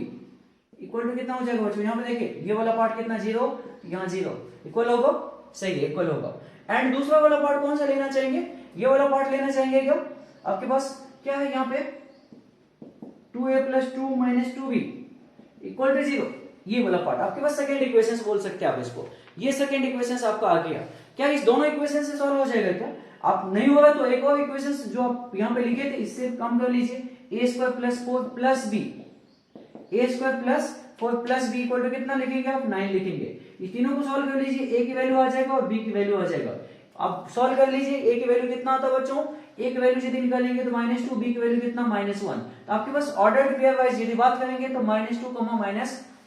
equal to कितना हो जाएगा बच्चों, यहाँ पे देखिए ये वाला पार्ट कितना 0, यहाँ 0 इक्वल होगा, सही है इक्वल होगा। एंड दूसरा वाला पार्ट कौन सा लेना चाहेंगे, ये वाला पार्ट लेना चाहेंगे क्या, आपके पास क्या है यहाँ पे 2a plus 2 minus 2b equal to 0, ये वाला पार्ट आपके पास सेकंड इक्वेशन बोल सकते हैं आप इसको। ये सेकंड इक्वेशन आपका आ गया। क्या इस दोनों इक्वेशन से सॉल्व हो जाएगा क्या, आप नहीं होगा तो एक और इक्वेशन जो आप यहाँ पे लिखे थे इससे कम कर लीजिए, a square plus 4 plus b, a square plus 4 plus b equal to कितना लिखेंगे आप 9 लिखेंगे। ये तीनों को सॉल्व कर लीजिए, a की वैल्यू आ जाएगा और b की वैल्यू आ जाएगा। अब सॉल्व कर लीजिए, a की वैल्यू कितना आता है बच्चों, a की वैल्यू यदि निकालेंगे तो -2, b की वैल्यू कितना -1। तो आपके पास ऑर्डर्ड पेयर वाइज यदि बात करेंगे तो -2,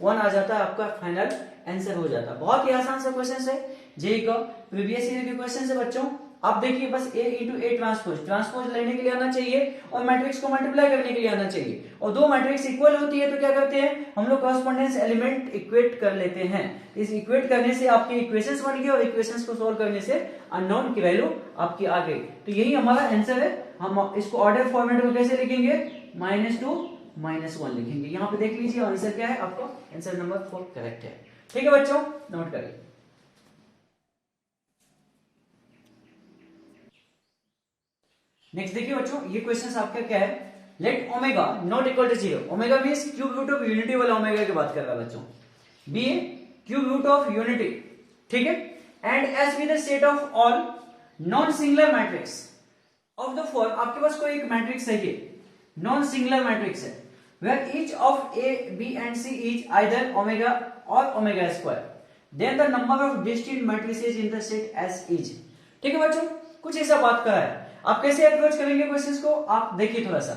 -1 आ जाता है, आपका फाइनल आंसर हो जाता है। बहुत ही आसान सा क्वेश्चन है, जेई का प्रीवियस ईयर के क्वेश्चन है बच्चों। आप देखिए बस a इंटू a ट्रांसपोज लेने के लिए आना चाहिए और मैट्रिक्स को मल्टीप्लाई करने के लिए आना चाहिए। और दो मैट्रिक्स इक्वल होती है तो क्या करते हैं हम लोग, कॉरेस्पोंडेंस एलिमेंट इक्वेट कर लेते हैं। इस इक्वेट करने से आपके इक्वेशंस बन गए और इक्वेशंस को सोल्व करने से अननोन की वैल्यू आपकी आ गई। तो यही हमारा आंसर है। हम इसको ऑर्डर फॉर्मेट में कैसे लिखेंगे, -2 -1 लिखेंगे। यहाँ पे देख लीजिए आंसर क्या है आपका, आंसर नंबर 4 करेक्ट है। ठीक है बच्चों, नोट करिए। नेक्स्ट देखिए बच्चों, ये क्वेश्चन आपका क्या है, let omega not equal to 0। Omega means cube root of unity वाला ओमेगा की बात कर रहा है बच्चों, be cube root of unity, ठीक है। And S with the set of all non singular matrix of the form, आपके पास कोई एक मैट्रिक्स है, ये नॉन सिंगुलर मैट्रिक्स है, where each of A B and C is either omega और omega square, then the number of distinct matrices in the set S is. ठीक है बच्चों, कुछ ऐसा बात करा है। आप कैसे अप्रोच करेंगे क्वेश्चंस को, आप देखिए थोड़ा सा।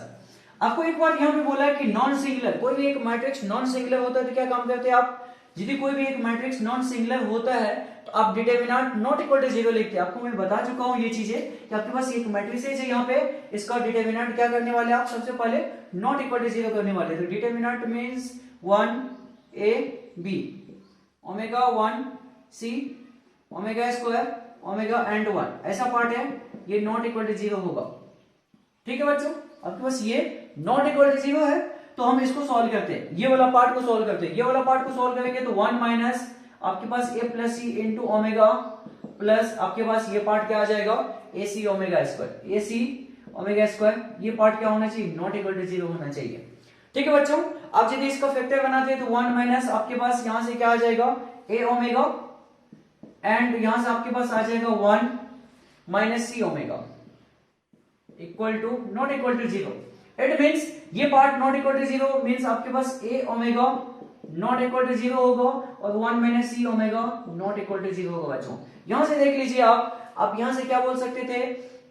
आपको एक बार यहां पे बोला है कि नॉन सिंगुलर, कोई भी एक मैट्रिक्स नॉन सिंगुलर होता है तो क्या काम करते हैं आप, यदि कोई भी एक मैट्रिक्स नॉन सिंगुलर होता है तो आप डिटरमिनेंट नॉट इक्वल टू 0 लिखते हैं। आपको मैं बता चुका हूं ये चीजें कि आपके पास एक मैट्रिक्स है यहाँ पे, इसका डिटरमिनेंट क्या करने वाले आप, सबसे पहले नॉट इक्वल टू 0 करने वाले। तो determinant means 1a b omega 1 c omega square omega and 1, ऐसा पार्ट है, ये नॉट इक्वल टू 0 होगा। ठीक है बच्चों, आपके पास ये नॉट इक्वल टू 0 है तो हम इसको सॉल्व करते हैं, ये वाला पार्ट को सॉल्व करते हैं। ये वाला पार्ट को सॉल्व करेंगे तो 1 माइनस आपके पास a plus C into omega plus आपके पास ये पार्ट क्या आ जाएगा, A C omega square, A C omega square. ये पार्ट क्या होना चाहिए, नॉट इक्वल टू 0 होना चाहिए। ठीक है बच्चों, आप यदि इसका फैक्टर बनाते हैं तो 1 माइनस आपके पास यहां से क्या आ जाएगा a ओमेगा, एंड यहां से आपके पास आ जाएगा 1 minus c omega equal to not equal to 0। It means ये part not equal to 0 means आपके पास a omega not equal to 0 होगा और 1 minus c omega not equal to 0 होगा बच्चों। यहां से देख लीजिए आप यहां से क्या बोल सकते थे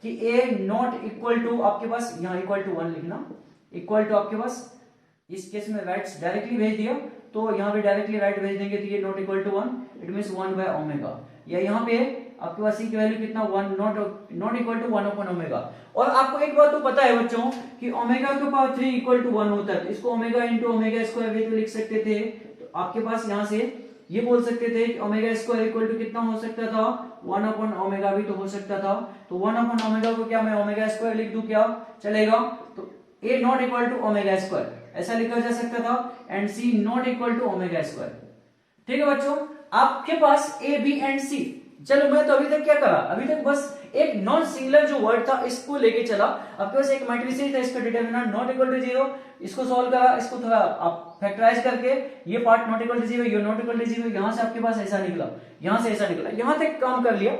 कि a नॉट इक्वल टू आपके पास यहां इक्वल टू 1 लिखना, इक्वल टू आपके पास इस केस में राइट्स डायरेक्टली भेज दिया तो यहां पे डायरेक्टली राइट भेज देंगे तो ये not equal to 1, it means 1 by omega, या यहां पे आपके पास c की वैल्यू कितना 1 not equal to 1 upon omega. और आपको एक बात तो पता है बच्चों कि ओमेगा के पावर 3 इक्वल टू 1 होता है, तो इसको ओमेगा इनटू ओमेगा स्क्वायर भी तो लिख सकते थे। तो आपके पास यहां से ये बोल सकते थे कि ओमेगा स्क्वायर इक्वल टू कितना हो सकता था 1 अपॉन ओमेगा भी तो हो सकता था। तो 1 अपॉन ओमेगा को क्या मैं ओमेगा स्क्वायर लिख दूं, क्या चलेगा? तो a not equal to omega square ऐसा लिखा जा सकता था and c not equal to omega square. ठीक है बच्चों, आपके पास a b एंड c, चलो मैं तो अभी तक क्या करा, अभी तक बस एक नॉन सिंगुलर जो वर्ड था इसको लेके चला। आपके पास एक मैट्रिक्स था, इसका डिटरमिनेंट नॉट इक्वल टू 0, इसको सॉल्व करा, इसको थोड़ा आप फैक्टराइज करके ये पार्ट नॉट इक्वल टू 0, ये नॉट इक्वल टू 0, यहां से आपके पास ऐसा निकला, यहां से ऐसा निकला, यहां तक काम कर लिया।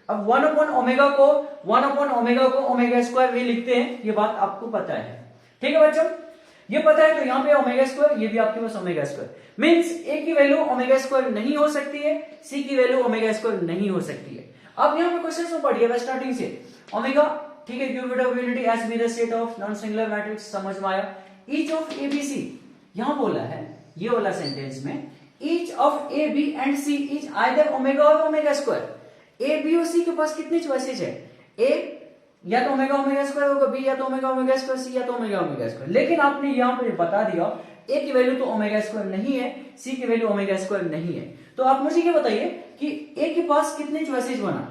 अब 1 अपॉन ओमेगा को ओमेगा स्क्वायर भी लिखते हैं, ये बात आपको पता है। ठीक है बच्चों, ये पता है तो यहाँ पे ओमेगा स्क्वायर, ये भी आपके पास ओमेगा स्क्वायर, मींस a की वैल्यू ओमेगा स्क्वायर नहीं हो सकती है, c की वैल्यू ओमेगा स्क्वायर नहीं हो सकती है। अब यहाँ पे क्वेश्चन में पढ़िए स्टार्टिंग से ओमेगा, ठीक है, क्यूबिटबिलिटी S be the set of non singular matrix, समझ में आया। Each of A B C, यहां बोला है ये वाला सेंटेंस में each of A B and C is either omega और ओमेगा स्क्वायर। ए बी और सी के पास कितनी चॉइसेस है, ए या तो ओमेगा ओमेगा स्क्वायर होगा, बी या तो ओमेगा ओमेगा स्क्वायर, सी या तो ओमेगा ओमेगा स्क्वायर। लेकिन आपने यहाँ पे बता दिया ए की वैल्यू तो ओमेगा स्क्वायर नहीं है, सी की वैल्यू ओमेगा स्क्वायर नहीं है। तो आप मुझे ये बताइए कि ए के पास कितने चॉइसेस बना,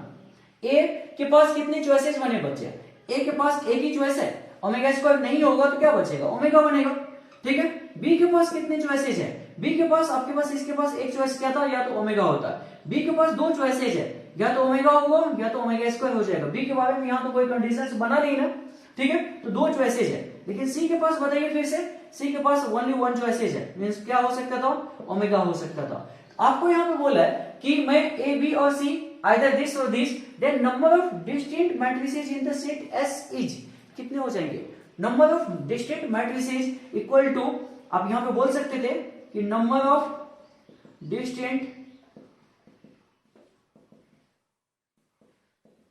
ए के पास कितने चॉइसेस बने बच्चे? ए के पास एक ही चॉइस है, ओमेगा स्क्वायर नहीं होगा तो क्या बचेगा, ओमेगा बनेगा। ठीक है, बी के पास कितने चॉइसेस है, बी के पास आपके पास इसके पास एक चॉइस क्या था, या तो ओमेगा होता है। बी के पास दो चॉइसेस है, या तो ओमेगा होगा या तो ओमेगा स्क्वायर हो जाएगा। बी के बारे में यहाँ तो कोई कंडीशंस बना नहीं ना, ठीक है, तो दो चॉइसेस है। लेकिन सी के पास बताइए फिर से, सी के पास ओनली वन चॉइसेस है, मींस क्या हो सकता था, ओमेगा हो सकता था। आपको यहाँ पे बोला है कि मैं ए बी और सी आइदर दिस और this, then number of distinct matrices in the set S is कितने हो जाएंगे, number of distinct matrices equal to, आप यहाँ पे बोल सकते थे कि number of distinct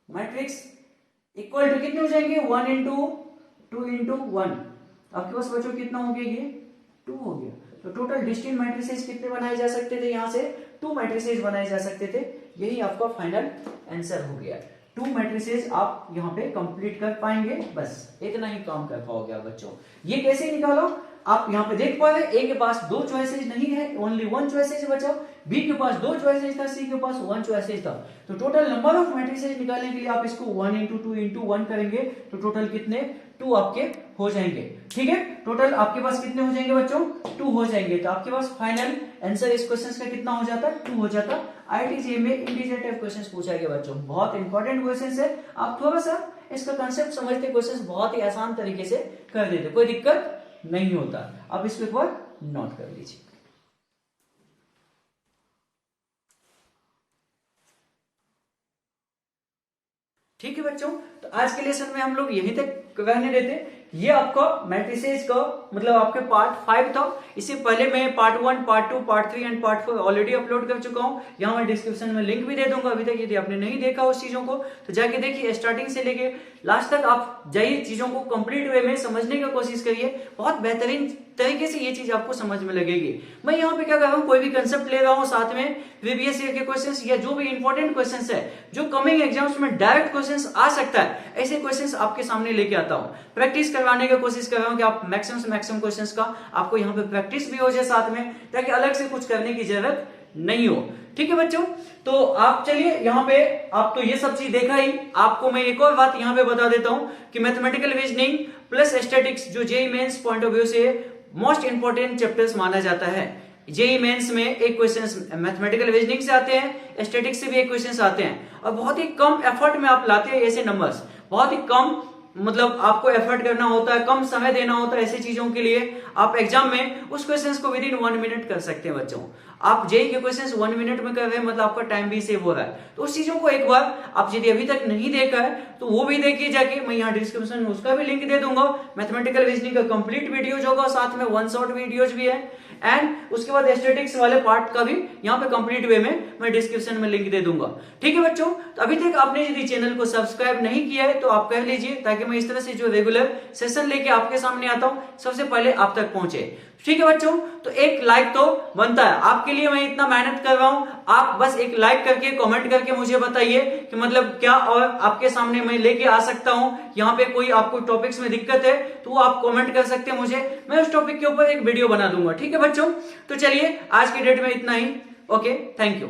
matrix equal to कितने हो जाएंगे, 1 इंटू 2 इंटू 1। आपके पास बच्चों कितना हो गया, ये 2 हो गया। तो टोटल डिस्टिंक्ट मैट्रिसेस कितने बनाए जा सकते थे, यहां से 2 मैट्रिसेस बनाए जा सकते थे। यही आपका फाइनल आंसर हो गया। 2 मैट्रिसेस आप यहाँ पे कंप्लीट कर पाएंगे, बस इतना ही काम कर पाओगे आप बच्चों। ये कैसे निकालो, आप यहाँ पे देख पा रहे, ए के पास 2 चॉइसेस नहीं है, ओनली 1 चॉइसेस बचा। बी के पास 2 चॉइसेस था, सी के पास 1 चॉइसेस था। तो टोटल नंबर ऑफ मैट्रिसेस निकालने के लिए आप इसको 1 इंटू 2 इंटू 1 करेंगे तो टोटल कितने 2 आपके हो जाएंगे। ठीक है, टोटल आपके पास कितने हो जाएंगे बच्चों, 2 हो जाएंगे। तो आपके पास फाइनल आंसर इस क्वेश्चन का कितना हो जाता, 2 हो जाता। आईआईटी में इंटीजर टाइप क्वेश्चन पूछा गया बच्चों, बहुत इंपॉर्टेंट क्वेश्चन है। आप थोड़ा सा इसका कंसेप्ट समझते, क्वेश्चन बहुत ही आसान तरीके से कर देते, कोई दिक्कत नहीं होता। अब इसको एक बार नोट कर लीजिए। ठीक है बच्चों, तो आज के लेसन में हम लोग यहीं तक रहने देते। ये आपका मैट्रिसेस का मतलब आपके पार्ट 5 था। इससे पहले मैं part 1, part 2, part 3 and part 4 already upload कर चुका हूं। यहाँ मैं डिस्क्रिप्शन में लिंक भी दे दूंगा, अभी तक यदि आपने नहीं देखा उस चीजों को तो जाके देखिए। स्टार्टिंग से लेके लास्ट तक आप जाइए, चीजों को कंप्लीट वे में समझने की कोशिश करिए। बहुत बेहतरीन तरीके से ये चीज आपको समझ में लगेगी। मैं यहाँ पे क्या कर रहा हूँ, कोई भी कंसेप्ट ले रहा हूँ, साथ में प्रीवियस ईयर के क्वेश्चंस या जो भी इंपॉर्टेंट क्वेश्चंस है जो कमिंग एग्जाम्स में डायरेक्ट क्वेश्चंस आ सकता है, ऐसे क्वेश्चंस आपके सामने लेके आता हूँ। प्रैक्टिस करवाने की कोशिश कर रहा हूँ कि आप मैक्सिमम से मैक्सिमम क्वेश्चंस का आपको यहाँ पे प्रैक्टिस भी हो जाए साथ में, ताकि अलग से कुछ करने की जरूरत नहीं हो। ठीक है बच्चों, तो आप चलिए यहाँ पे, आप तो ये सब चीज देखा ही। आपको मैं एक और बात यहाँ पे बता देता हूँ कि मैथमेटिकल रीजनिंग प्लस स्टैटिक्स जो JEE Mains point of view से मोस्ट इंपोर्टेंट चैप्टर्स माना जाता है। जेईई मेंस में एक क्वेश्चन मैथमेटिकल रीजनिंग से आते हैं, स्टैटिक्स से भी एक क्वेश्चन आते हैं, और बहुत ही कम एफर्ट में आप लाते हैं ऐसे नंबर्स, बहुत ही कम मतलब आपको एफर्ट करना होता है, कम समय देना होता है, ऐसी चीजों के लिए आप एग्जाम में उस क्वेश्चंस को विद इन 1 मिनट कर सकते हैं बच्चों। आप जेई के क्वेश्चंस 1 मिनट में कर रहे हैं, मतलब आपका टाइम भी सेव हो रहा है। तो उस चीजों को एक बार आप यदि अभी तक नहीं देखा है तो वो भी देखिए जाके, मैं यहाँ डिस्क्रिप्शन में उसका भी लिंक दे दूंगा। मैथमेटिकल रीजनिंग का कंप्लीट वीडियो होगा, साथ में 1 शॉट वीडियोज भी है, एंड उसके बाद स्टैटिस्टिक्स वाले पार्ट का भी यहाँ पे कंप्लीट वे में मैं डिस्क्रिप्शन में लिंक दे दूंगा। ठीक है बच्चों, तो अभी तक आपने यदि चैनल को सब्सक्राइब नहीं किया है तो आप कर लीजिए, ताकि मैं इस तरह से जो रेगुलर सेशन लेके आपके सामने आता हूं सबसे पहले आप तक पहुंचे। ठीक है बच्चों, तो एक लाइक तो बनता है, आपके लिए मैं इतना मेहनत कर रहा हूं, आप बस एक लाइक करके कमेंट करके मुझे बताइए कि मतलब क्या और आपके सामने मैं लेके आ सकता हूं। यहाँ पे कोई आपको टॉपिक्स में दिक्कत है तो वो आप कमेंट कर सकते हैं मुझे, मैं उस टॉपिक के ऊपर एक वीडियो बना दूंगा। ठीक है बच्चों, तो चलिए आज की डेट में इतना ही। Okay, thank you.